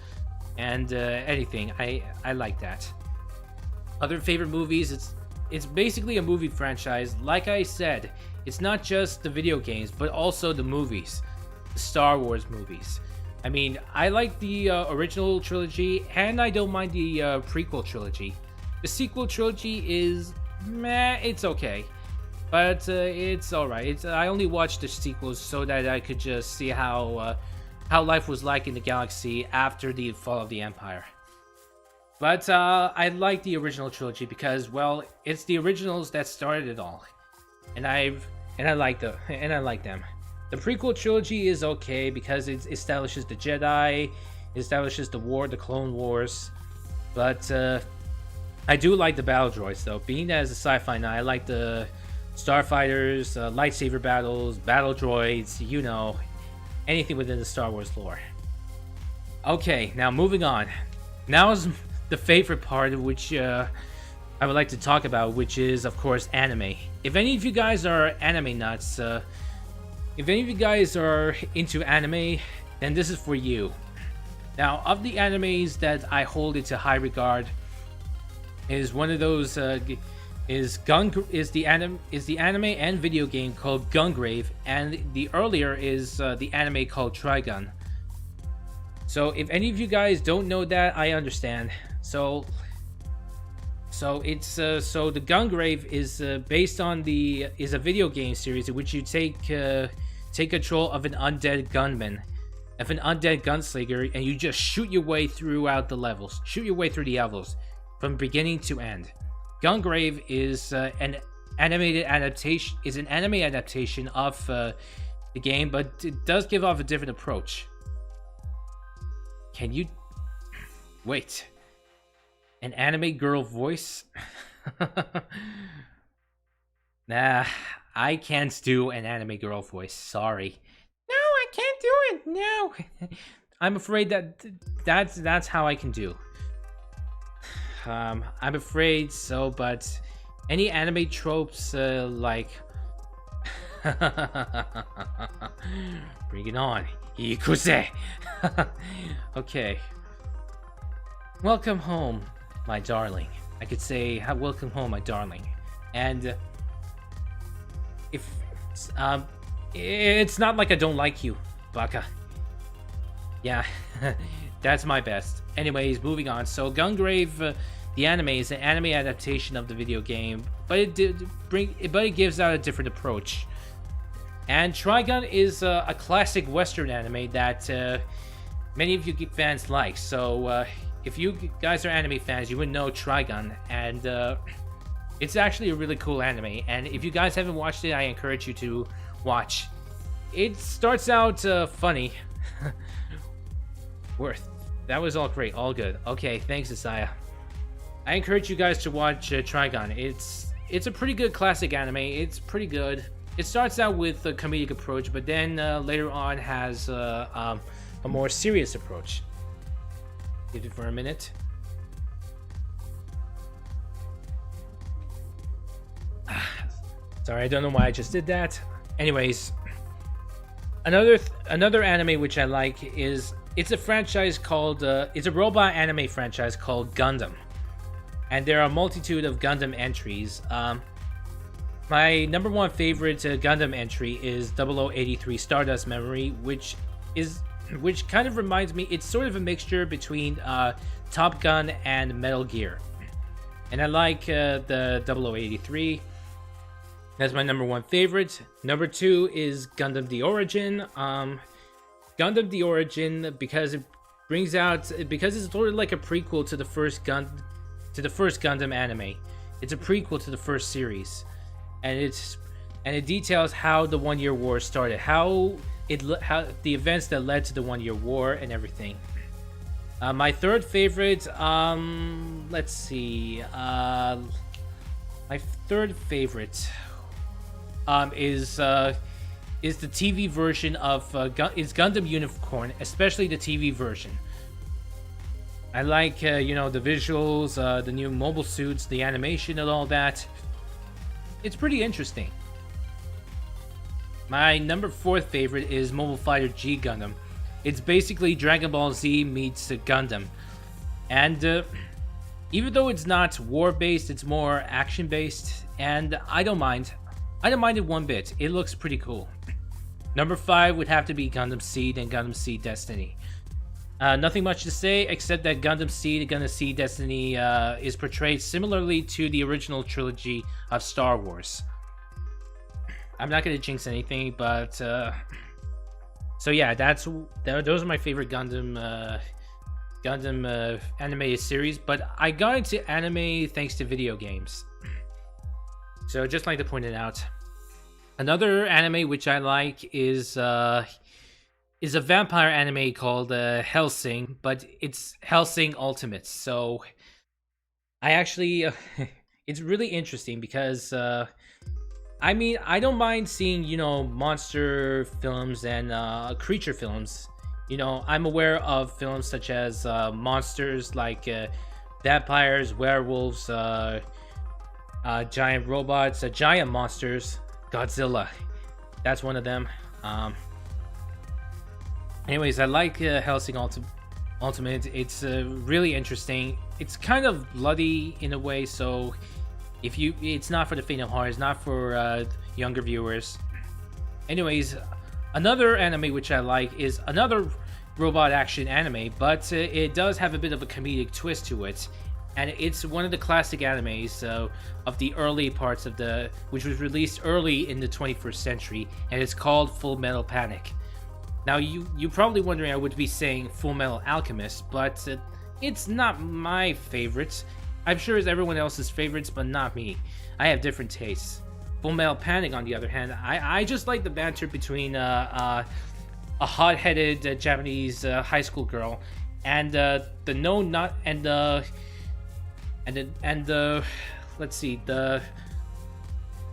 and anything. I like that. Other favorite movies, it's basically a movie franchise. Like I said, it's not just the video games, but also the movies, the Star Wars movies. I mean, I like the original trilogy, and I don't mind the prequel trilogy. The sequel trilogy is meh. It's okay. But it's alright. I only watched the sequels so that I could just see how life was like in the galaxy after the fall of the Empire. But I like the original trilogy because, well, it's the originals that started it all, and I like them. The prequel trilogy is okay because it establishes the Jedi, it establishes the Clone Wars, but I do like the battle droids though. Being as a sci-fi nut, I like the starfighters, lightsaber battles, battle droids, anything within the Star Wars lore. Okay, now moving on. Now is the favorite part of which I would like to talk about, which is, of course, anime. If any of you guys are anime nuts, if any of you guys are into anime, then this is for you. Now, of the animes that I hold into high regard, is one of those is the anime and video game called Gungrave, and the earlier is the anime called Trigun. So if any of you guys don't know that, I understand. So it's so the Gungrave is based on is a video game series in which you take control of an undead gunman, of an undead gunslinger, and you just shoot your way throughout the levels, from beginning to end. Gungrave is an anime adaptation of the game, but it does give off a different approach. Can you wait? An anime girl voice? Nah, I can't do an anime girl voice. Sorry. No, I can't do it. No. I'm afraid that's how I can do. I'm afraid so, but any anime tropes like bring it on. Ikuse. Okay. Welcome home, my darling. I could say, welcome home, my darling. And if it's not like I don't like you, baka. Yeah, that's my best. Anyways, moving on. So Gungrave, the anime, is an anime adaptation of the video game, but it gives out a different approach. And Trigun is a classic Western anime that many of you fans like. So if you guys are anime fans, you would know Trigun, and it's actually a really cool anime. And if you guys haven't watched it, I encourage you to watch. It starts out funny. Worth. That was all great, all good. Okay, thanks, Isaiah. I encourage you guys to watch Trigun. It's a pretty good classic anime. It's pretty good. It starts out with a comedic approach, but then later on has a more serious approach. Give it for a minute. Sorry, I don't know why I just did that. Anyways, another anime which I like is it's a franchise called it's a robot anime franchise called Gundam, and there are a multitude of Gundam entries. My number one favorite Gundam entry is 0083 Stardust Memory, which kind of reminds me. It's sort of a mixture between Top Gun and Metal Gear, and I like the 0083. That's my number one favorite. Number two is Gundam the Origin. Gundam the Origin because it's sort of like a prequel to the first Gundam anime. It's a prequel to the first series, and it details how the 1 Year War started, how the events that led to the 1 Year War and everything. My third favorite, let's see, my third favorite is the TV version of is Gundam Unicorn, especially the TV version. I like the visuals, the new mobile suits, the animation, and all that. It's pretty interesting. My number fourth favorite is Mobile Fighter G Gundam. It's basically Dragon Ball Z meets Gundam, and even though it's not war-based, it's more action-based, and I don't mind. I don't mind it one bit. It looks pretty cool. Number 5 would have to be Gundam Seed and Gundam Seed Destiny. Nothing much to say except that Gundam Seed and Gundam Seed Destiny is portrayed similarly to the original trilogy of Star Wars. I'm not going to jinx anything, but so yeah, those are my favorite Gundam anime series. But I got into anime thanks to video games. So just like to point it out, another anime which I like is a vampire anime called Hellsing, but it's Hellsing Ultimate. So I actually it's really interesting because I mean, I don't mind seeing monster films and creature films. I'm aware of films such as monsters like vampires, werewolves, giant robots, giant monsters, Godzilla. That's one of them. Anyways, I like Hellsing Ultimate. It's really interesting. It's kind of bloody in a way, so it's not for the faint of heart. It's not for younger viewers. Anyways, another anime which I like is another robot action anime, but it does have a bit of a comedic twist to it. And it's one of the classic animes of the early parts of which was released early in the 21st century, and it's called Full Metal Panic. Now, you're probably wondering I would be saying Full Metal Alchemist, but it's not my favorite. I'm sure it's everyone else's favorites, but not me. I have different tastes. Full Metal Panic, on the other hand, I just like the banter between a hot-headed Japanese high school girl and the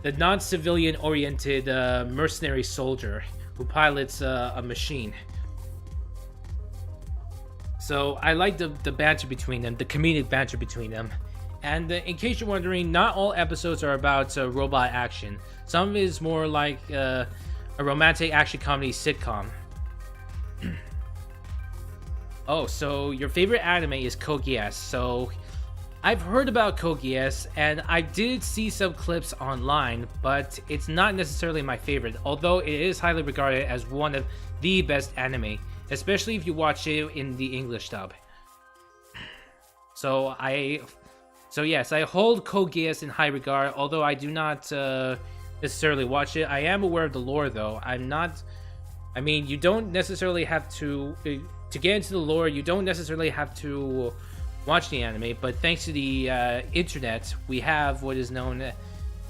non-civilian oriented mercenary soldier who pilots a machine. So I like the banter between them, the comedic banter between them. And in case you're wondering, not all episodes are about robot action. Some is more like a romantic action comedy sitcom. Oh, so your favorite anime is Code Geass. So I've heard about Code Geass, and I did see some clips online, but it's not necessarily my favorite, although it is highly regarded as one of the best anime, especially if you watch it in the English dub. So yes, I hold Code Geass in high regard, although I do not necessarily watch it. I am aware of the lore, though. You don't necessarily have to get into the lore, you don't necessarily have to watch the anime, but thanks to the internet, we have what is known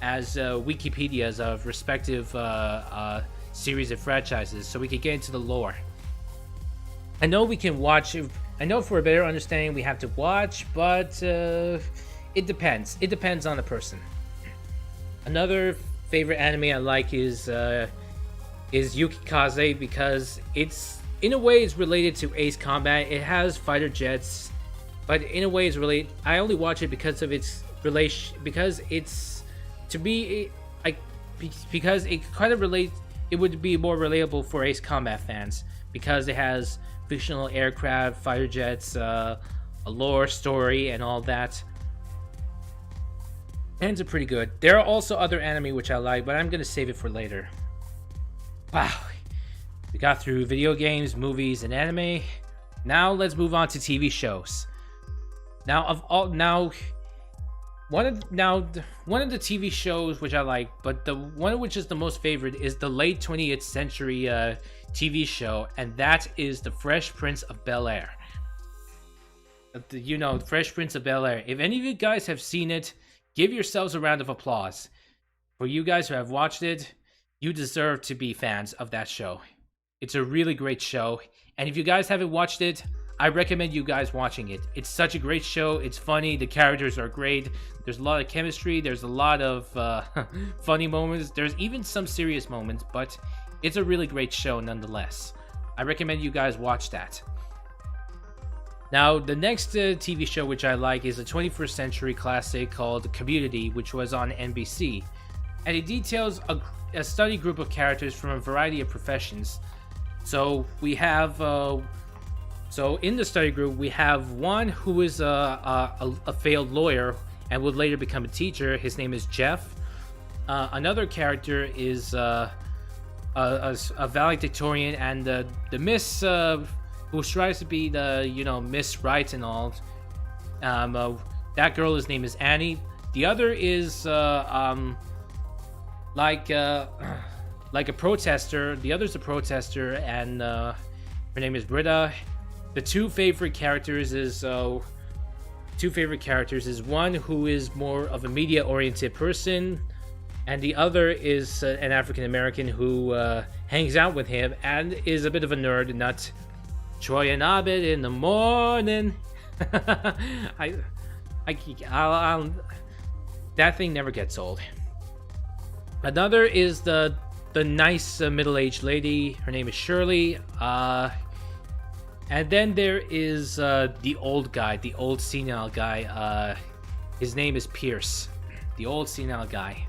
as Wikipedias of respective series and franchises, so we can get into the lore. I know we can watch, I know for a better understanding we have to watch, but it depends. It depends on the person. Another favorite anime I like is Yukikaze, because it's, in a way, it's related to Ace Combat. It has fighter jets, but in a way it's related. I only watch it because of its relation, because it's, to me, because it kind of relates, it would be more relatable for Ace Combat fans, because it has fictional aircraft, fighter jets, a lore story, and all that. And it's pretty good. There are also other anime which I like, but I'm gonna save it for later. Wow, we got through video games, movies, and anime. Now let's move on to TV shows. One of the TV shows which I like, but the one which is the most favorite, is the late 20th century TV show, and that is The Fresh Prince of Bel-Air. You know, Fresh Prince of Bel-Air. If any of you guys have seen it, give yourselves a round of applause. For you guys who have watched it, you deserve to be fans of that show. It's a really great show, and if you guys haven't watched it, I recommend you guys watching it. It's such a great show. It's funny. The characters are great. There's a lot of chemistry. There's a lot of funny moments. There's even some serious moments, but it's a really great show nonetheless. I recommend you guys watch that. Now, the next TV show which I like is a 21st century classic called Community, which was on NBC. And it details a study group of characters from a variety of professions. So we have... So in the study group, we have one who is a failed lawyer and would later become a teacher. His name is Jeff. Another character is a valedictorian and the Miss who strives to be the Miss Right and all. That girl, his name is Annie. The other is like a protester. The other's a protester, and her name is Britta. The two favorite characters is one who is more of a media-oriented person, and the other is an African American who hangs out with him and is a bit of a nerd nut. Troy and Abed in the morning. I'll that thing never gets old. Another is the nice middle-aged lady. Her name is Shirley. And then there is the old guy, the old senile guy. His name is Pierce, the old senile guy.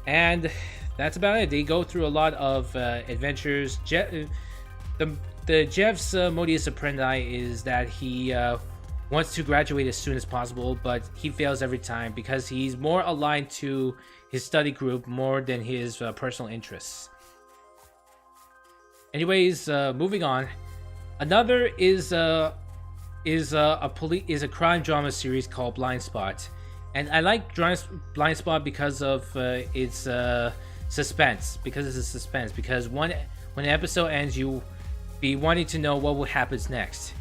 And that's about it. They go through a lot of adventures. The Jeff's modus operandi is that he wants to graduate as soon as possible, but he fails every time because he's more aligned to his study group more than his personal interests. Anyways, moving on. Another is a crime drama series called Blind Spot, and I like Blind Spot because of its suspense. Because when an episode ends, you be wanting to know what will happen next.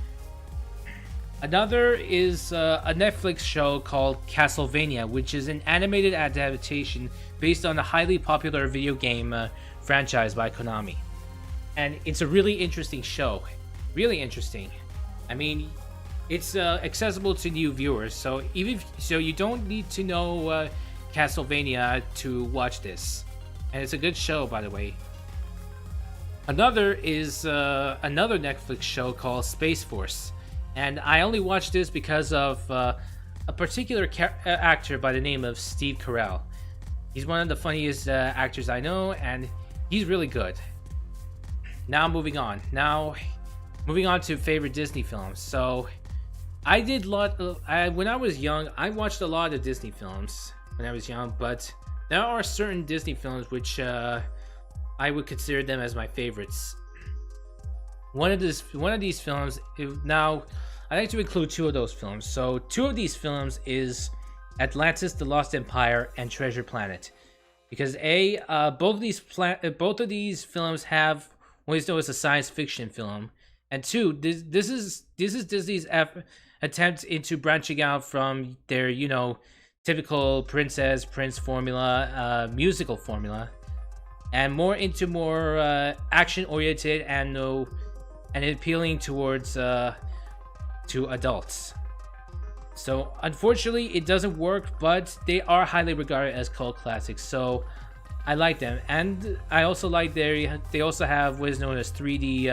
Another is a Netflix show called Castlevania, which is an animated adaptation based on a highly popular video game franchise by Konami. And it's a really interesting show. Really interesting. I mean, it's accessible to new viewers, so you don't need to know Castlevania to watch this. And it's a good show, by the way. Another is another Netflix show called Space Force. And I only watched this because of a particular actor by the name of Steve Carell. He's one of the funniest actors I know, and he's really good. Now moving on to favorite Disney films. So I did when I was young, I watched a lot of Disney films when I was young, but there are certain Disney films which I would consider them as my favorites. One of these films, now I like to include two of those films. So two of these films is Atlantis: The Lost Empire and Treasure Planet, because both of these films have what is known as a science fiction film, and two, this is Disney's attempt into branching out from their typical prince formula, musical formula, and more into action oriented and appealing towards to adults. So unfortunately it doesn't work, but they are highly regarded as cult classics, so I like them. And I also like they also have what is known as 3D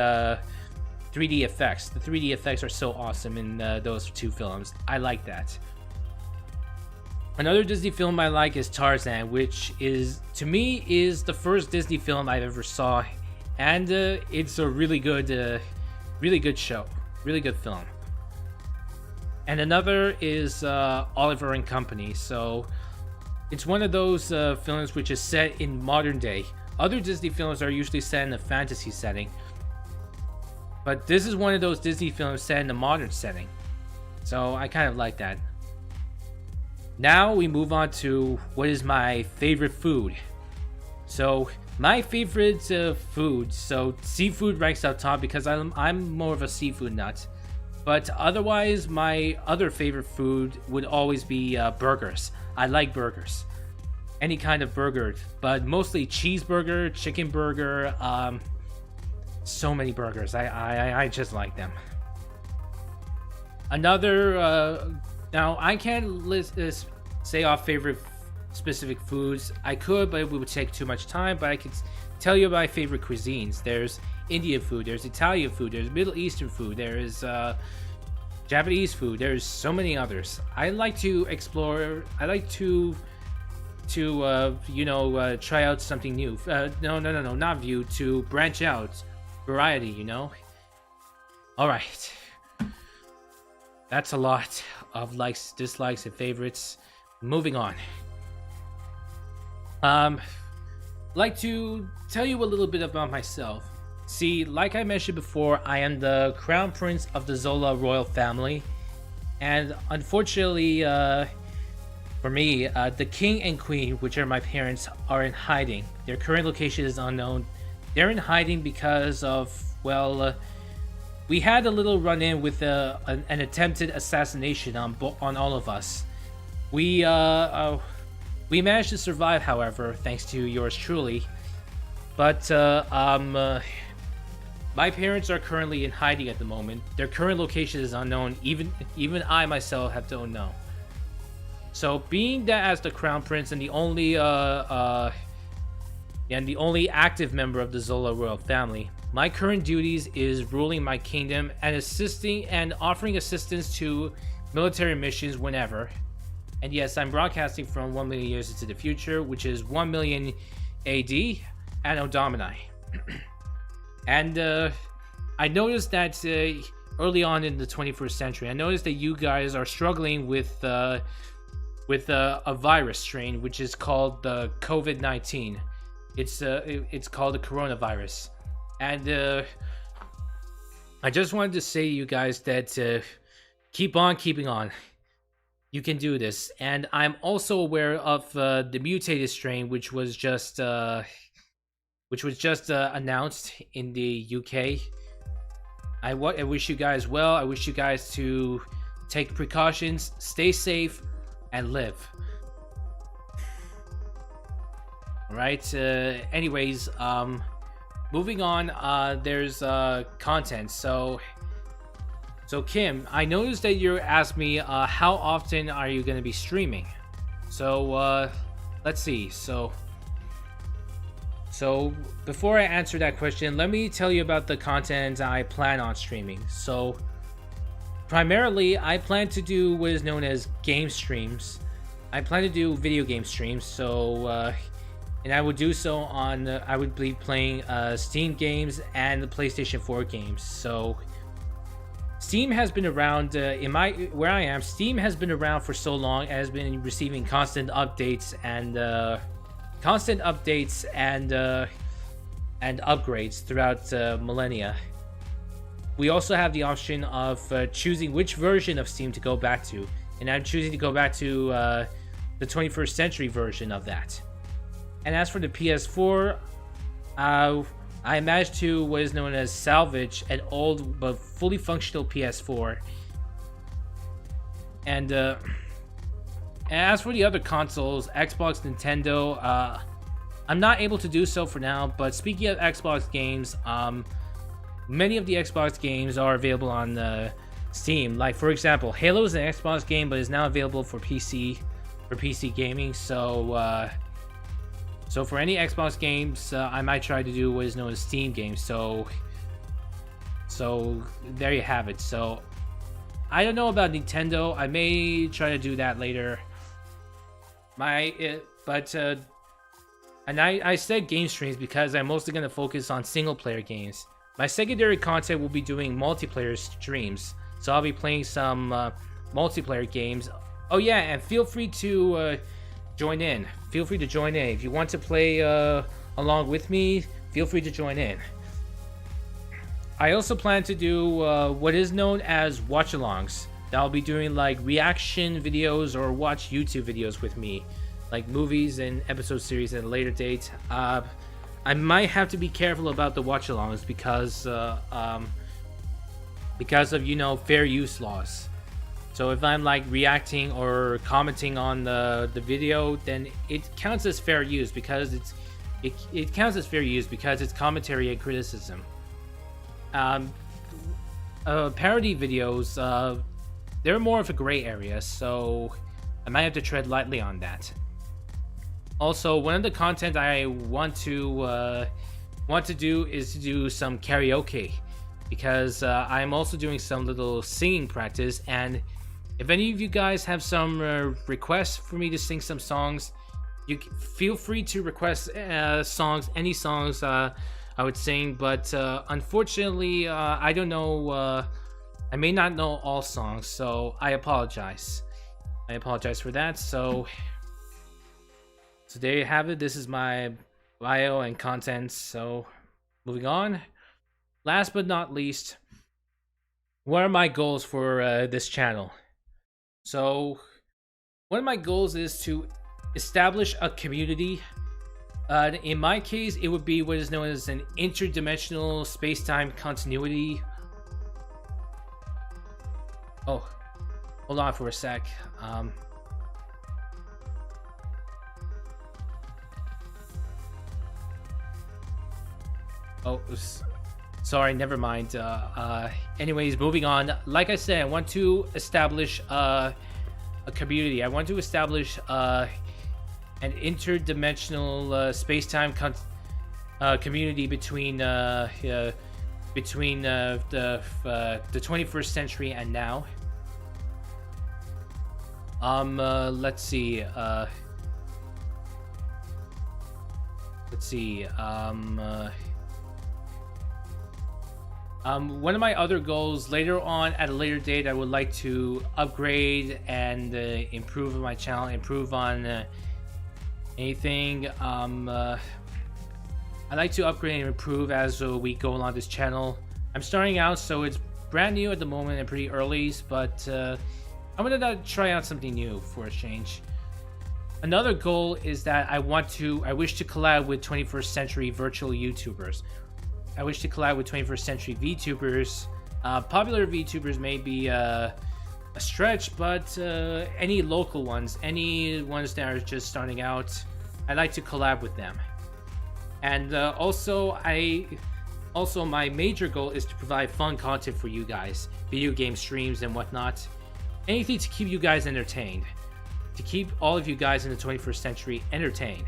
effects. The 3D effects are so awesome in those two films. I like that. Another Disney film I like is Tarzan, which is, to me, is the first Disney film I've ever saw, and it's a really good show, really good film. And another is Oliver and Company. So it's one of those films which is set in modern day. Other Disney films are usually set in a fantasy setting, but this is one of those Disney films set in a modern setting. So I kind of like that. Now we move on to what is my favorite food. So my favorite food, so seafood ranks up top because I'm more of a seafood nut. But otherwise, my other favorite food would always be burgers. I like burgers, any kind of burger, but mostly cheeseburger, chicken burger. So many burgers. I just like them. Another. Now I can't say off favorite specific foods. I could, but it would take too much time. But I could tell you my favorite cuisines. There's Indian food, there's Italian food, there's Middle Eastern food, there is Japanese food, there's so many others. I like to explore. I like to try out something new. Not view, to branch out, variety. All right, that's a lot of likes, dislikes, and favorites. Moving on. Like to tell you a little bit about myself. See, like I mentioned before, I am the crown prince of the Zola royal family, and unfortunately for me, the king and queen, which are my parents, are in hiding. Their current location is unknown. They're in hiding because of, we had a little run-in with an attempted assassination on all of us. We managed to survive, however, thanks to yours truly. But my parents are currently in hiding at the moment. Their current location is unknown. Even I myself don't know. So, being that as the crown prince and the only active member of the Zola royal family, my current duties is ruling my kingdom and assisting and offering assistance to military missions whenever. And yes, I'm broadcasting from 1 million years into the future, which is 1 million AD, Anno Domini. And I noticed that early on in the 21st century, I noticed that you guys are struggling with a virus strain, which is called the COVID-19. It's called the coronavirus. And I just wanted to say to you guys that keep on keeping on. You can do this. And I'm also aware of the mutated strain, which was just announced in the UK. I wish you guys well. I wish you guys to take precautions, stay safe, and live. All right. Anyways, moving on. There's content. So Kim, I noticed that you asked me how often are you going to be streaming. So let's see. So before I answer that question, let me tell you about the content I plan on streaming. So primarily, I plan to do what is known as game streams. I plan to do video game streams. So and I would do so on. I would be playing Steam games and the PlayStation 4 games. So Steam has been around where I am. Steam has been around for so long and has been receiving constant updates and upgrades throughout millennia. We also have the option of choosing which version of Steam to go back to, and I'm choosing to go back to the 21st century version of that. And as for the PS4, I managed to what is known as salvage an old but fully functional PS4. And as for the other consoles, Xbox, Nintendo, I'm not able to do so for now. But speaking of Xbox games, many of the Xbox games are available on Steam. Like for example, Halo is an Xbox game, but is now available for PC gaming. So for any Xbox games, I might try to do what is known as Steam games. So there you have it. So I don't know about Nintendo. I may try to do that later. And I said game streams because I'm mostly going to focus on single player games. My secondary content will be doing multiplayer streams. So I'll be playing some multiplayer games. Oh yeah, and feel free to join in. Feel free to join in. If you want to play along with me, feel free to join in. I also plan to do what is known as watch-alongs. I'll be doing like reaction videos or watch YouTube videos with me, like movies and episode series at a later date. I might have to be careful about the watch-alongs because of fair use laws. So if I'm like reacting or commenting on the video, then it counts as fair use because it counts as fair use because it's commentary and criticism. Parody videos, they're more of a gray area, so I might have to tread lightly on that. Also, one of the content I want to do is to do some karaoke, because I'm also doing some little singing practice. And if any of you guys have some requests for me to sing some songs, you feel free to request songs, any songs I would sing. But unfortunately, I don't know. I may not know all songs, so I apologize. I apologize for that. So there you have it. This is my bio and content. So moving on. Last but not least, what are my goals for this channel? So one of my goals is to establish a community. In my case, it would be what is known as an interdimensional space-time continuity. Oh, hold on for a sec. Sorry, never mind. Anyways, moving on. Like I said, I want to establish a community. I want to establish an interdimensional space-time community between the 21st century and now. Let's see. One of my other goals later on, at a later date, I would like to upgrade and improve my channel, improve on anything. I like to upgrade and improve as we go along this channel. I'm starting out, so it's brand new at the moment and pretty early, but I'm gonna try out something new for a change. Another goal is that I wish to collab with 21st century virtual YouTubers. I wish to collab with 21st century VTubers. Popular VTubers may be a stretch, but any local ones, any ones that are just starting out, I'd like to collab with them. And also my major goal is to provide fun content for you guys, video game streams and whatnot. Anything to keep you guys entertained, to keep all of you guys in the 21st century entertained.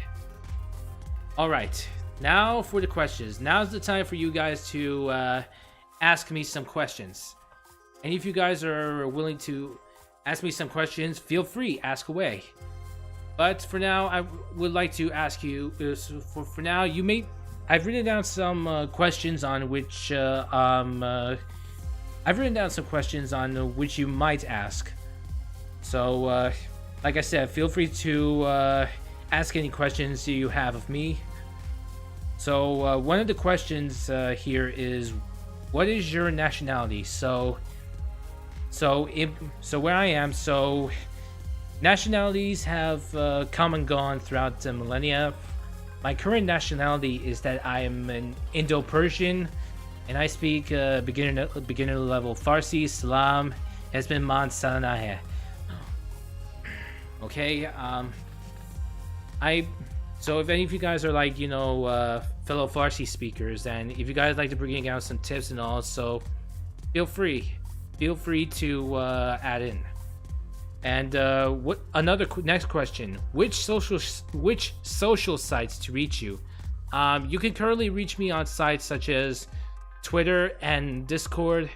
All right, now for the questions. Now's the time for you guys to ask me some questions. Any of you guys are willing to ask me some questions, feel free, ask away. But for now, I would like to ask you, for now, I've written down some questions on which you might ask. So, like I said, feel free to ask any questions you have of me. So, one of the questions here is, what is your nationality? So where I am, nationalities have come and gone throughout the millennia. My current nationality is that I am an Indo-Persian, and I speak beginner level Farsi, Salam, Hezbin Sadhana hai. Okay, so if any of you guys are like, fellow Farsi speakers, and if you guys like to bring out some tips and all, so feel free to add in. And next question, which social sites to reach you? You can currently reach me on sites such as Twitter and Discord.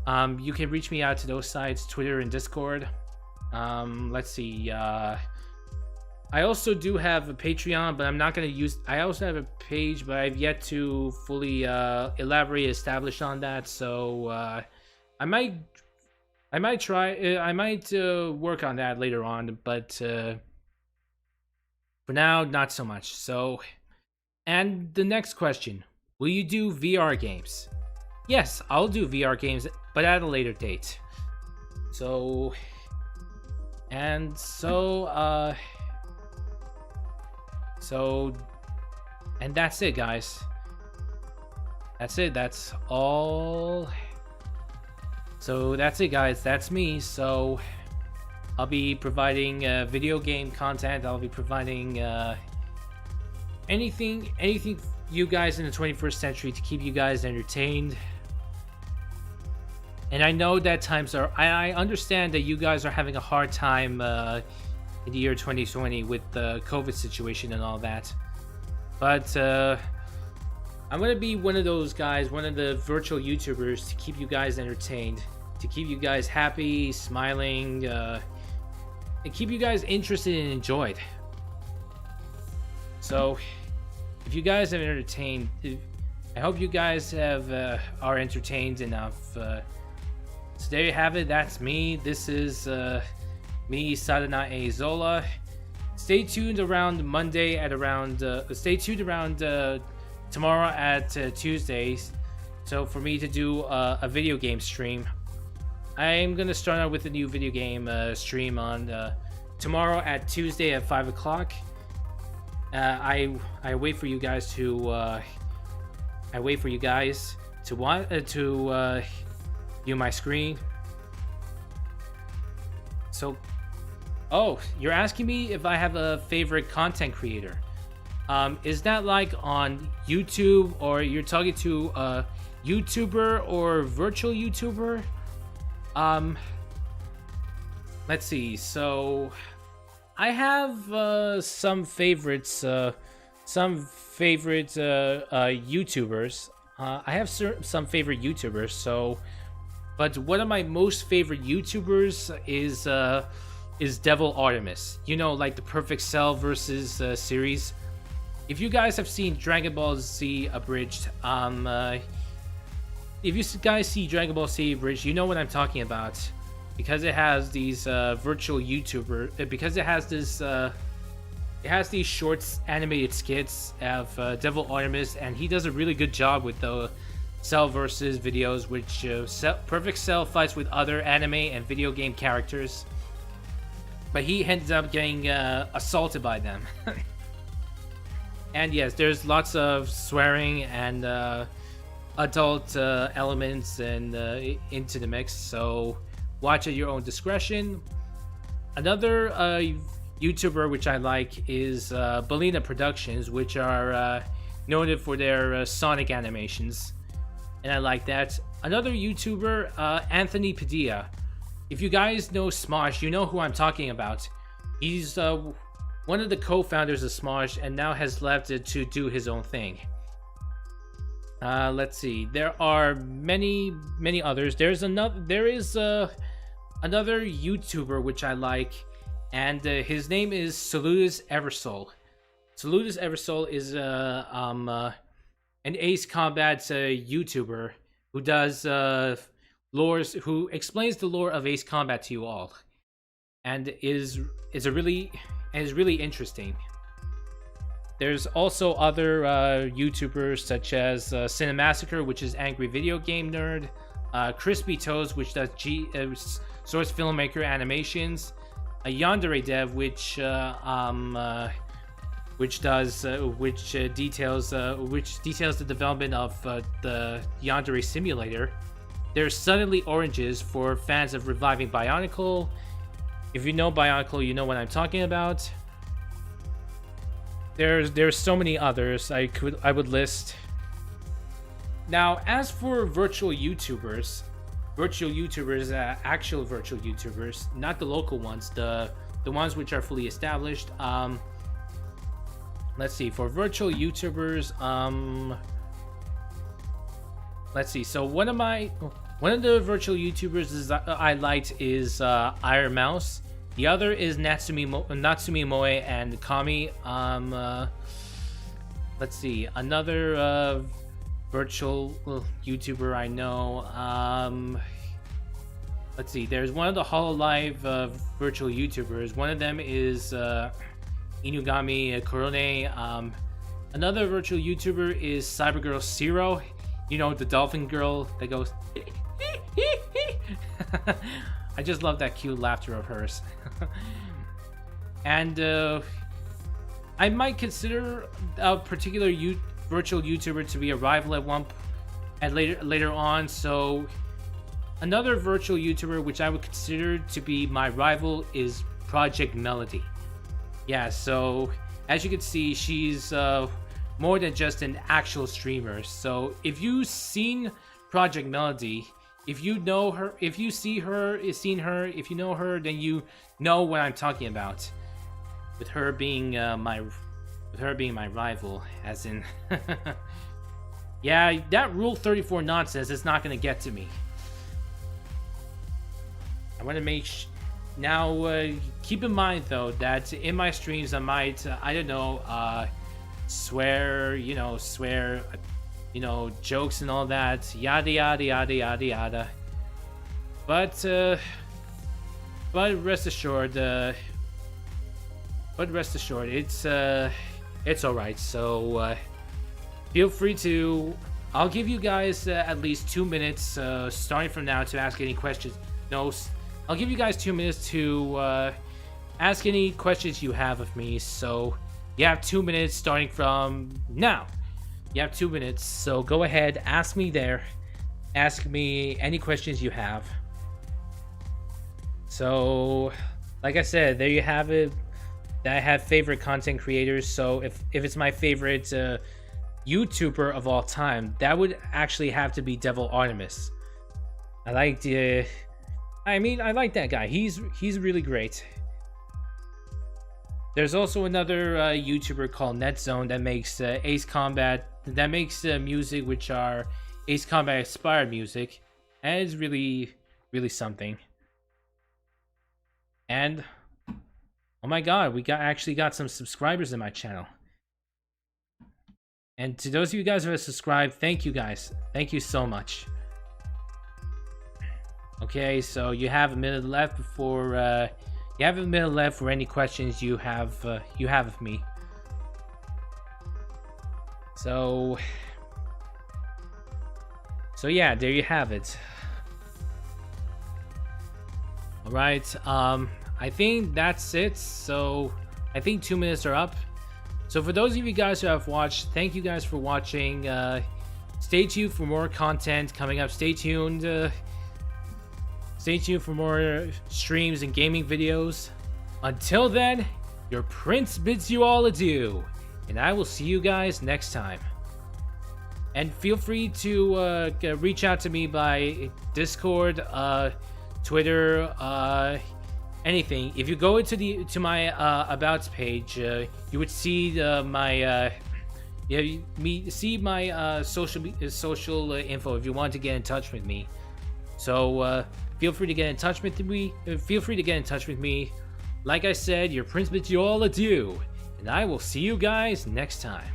You can reach me out to those sites, Twitter and Discord. Let's see, I also do have a Patreon, but I'm not going to use. I also have a page, but I've yet to fully elaborate, establish on that. So I might work on that later on, but for now, not so much. So, and the next question, will you do VR games? Yes, I'll do VR games, but at a later date. So, and that's it, guys. That's it. That's all. So that's it, guys. That's me. So I'll be providing video game content. I'll be providing anything you guys in the 21st century to keep you guys entertained. And I know that times are. I understand that you guys are having a hard time in the year 2020 with the COVID situation and all that. But I'm gonna be one of those guys, one of the virtual YouTubers, to keep you guys entertained, to keep you guys happy, smiling, and keep you guys interested and enjoyed. So, if you guys have entertained, I hope you guys are entertained enough. So there you have it. That's me. This is me, Sadhana A. Zola. Stay tuned around Monday at around. Stay tuned around tomorrow at Tuesdays. So for me to do a video game stream, I'm gonna start out with a new video game stream on tomorrow at Tuesday at 5 o'clock. I wait for you guys to view my screen. So, oh, you're asking me if I have a favorite content creator. Is that like on YouTube, or you're talking to a YouTuber or virtual YouTuber? Let's see. So, I have some favorites. YouTubers. I have some favorite YouTubers. So, but one of my most favorite YouTubers is Devil Artemis. You know, like the Perfect Cell versus series. If you guys have seen Dragon Ball Z Abridged, if you guys see Dragon Ball Z Abridged, you know what I'm talking about, because it has these virtual YouTuber. Because it has this, it has these shorts animated skits of Devil Artemis, and he does a really good job with the Cell versus videos, which Perfect Cell fights with other anime and video game characters, but he ends up getting assaulted by them. And yes, there's lots of swearing and adult elements and into the mix, so watch at your own discretion. Another YouTuber which I like is Belina Productions, which are noted for their Sonic animations, and I like that. Another YouTuber, Anthony Padilla. If you guys know Smosh, you know who I'm talking about. He's one of the co-founders of Smosh and now has left it to do his own thing. Let's see. There are many others. There is another YouTuber which I like, and his name is Salutis Eversoul. Salutis Eversoul is an Ace Combat YouTuber who does who explains the lore of Ace Combat to you all, and is really interesting. There's also other YouTubers such as Cinemassacre, which is Angry Video Game Nerd, Crispy Toes, which does Source Filmmaker animations, a Yandere Dev, which details the development of the Yandere Simulator. There's Suddenly Oranges for fans of reviving Bionicle. If you know Bionicle, you know what I'm talking about. There's so many others I would list. Now, as for virtual YouTubers, actual virtual YouTubers, not the local ones, the ones which are fully established. Let's see, for virtual YouTubers, let's see. So one of the virtual YouTubers I liked is Iron Mouse. The other is Natsumi Moe and Kami. Let's see, another virtual YouTuber I know. Let's see, there's one of the Hololive virtual YouTubers. One of them is Inugami Korone. Another virtual YouTuber is Cybergirl Zero. You know, the dolphin girl that goes. I just love that cute laughter of hers. And I might consider a particular virtual YouTuber to be a rival later on. So another virtual YouTuber which I would consider to be my rival is Project Melody. Yeah, so as you can see, she's more than just an actual streamer. So if you've seen Project Melody, if you know her, if you see her, if you know her, then you know what I'm talking about. With her being my rival, as in, yeah, that Rule 34 nonsense is not gonna get to me. I want to make now. Keep in mind though that in my streams I might, I don't know, swear, jokes and all that, yada yada yada yada yada. But rest assured, it's all right. So feel free to. I'll give you guys at least 2 minutes, starting from now, to ask any questions. No, I'll give you guys 2 minutes to ask any questions you have of me. So you have 2 minutes starting from now. You have 2 minutes, so go ahead, ask me there. Ask me any questions you have. So, like I said, there you have it. I have favorite content creators. So if it's my favorite YouTuber of all time, that would actually have to be Devil Artemis. I like that guy. He's really great. There's also another YouTuber called NetZone that makes Ace Combat. That makes music which are Ace Combat inspired music, and it's really something. And oh my god, we actually got some subscribers in my channel. And to those of you guys who have subscribed, thank you guys. Thank you so much. Okay, so you have a minute left before You have a minute left for any questions you have of me. So yeah, there you have it. All right, I think that's it. So I think 2 minutes are up. So for those of you guys who have watched, thank you guys for watching. Stay tuned for more content coming up. Stay tuned for more streams and gaming videos. Until then, your prince bids you all adieu, and I will see you guys next time. And feel free to reach out to me by Discord, Twitter, anything. If you go into my Abouts page, you would see my social info if you want to get in touch with me. So feel free to get in touch with me. Like I said, your prince bids you all adieu, and I will see you guys next time.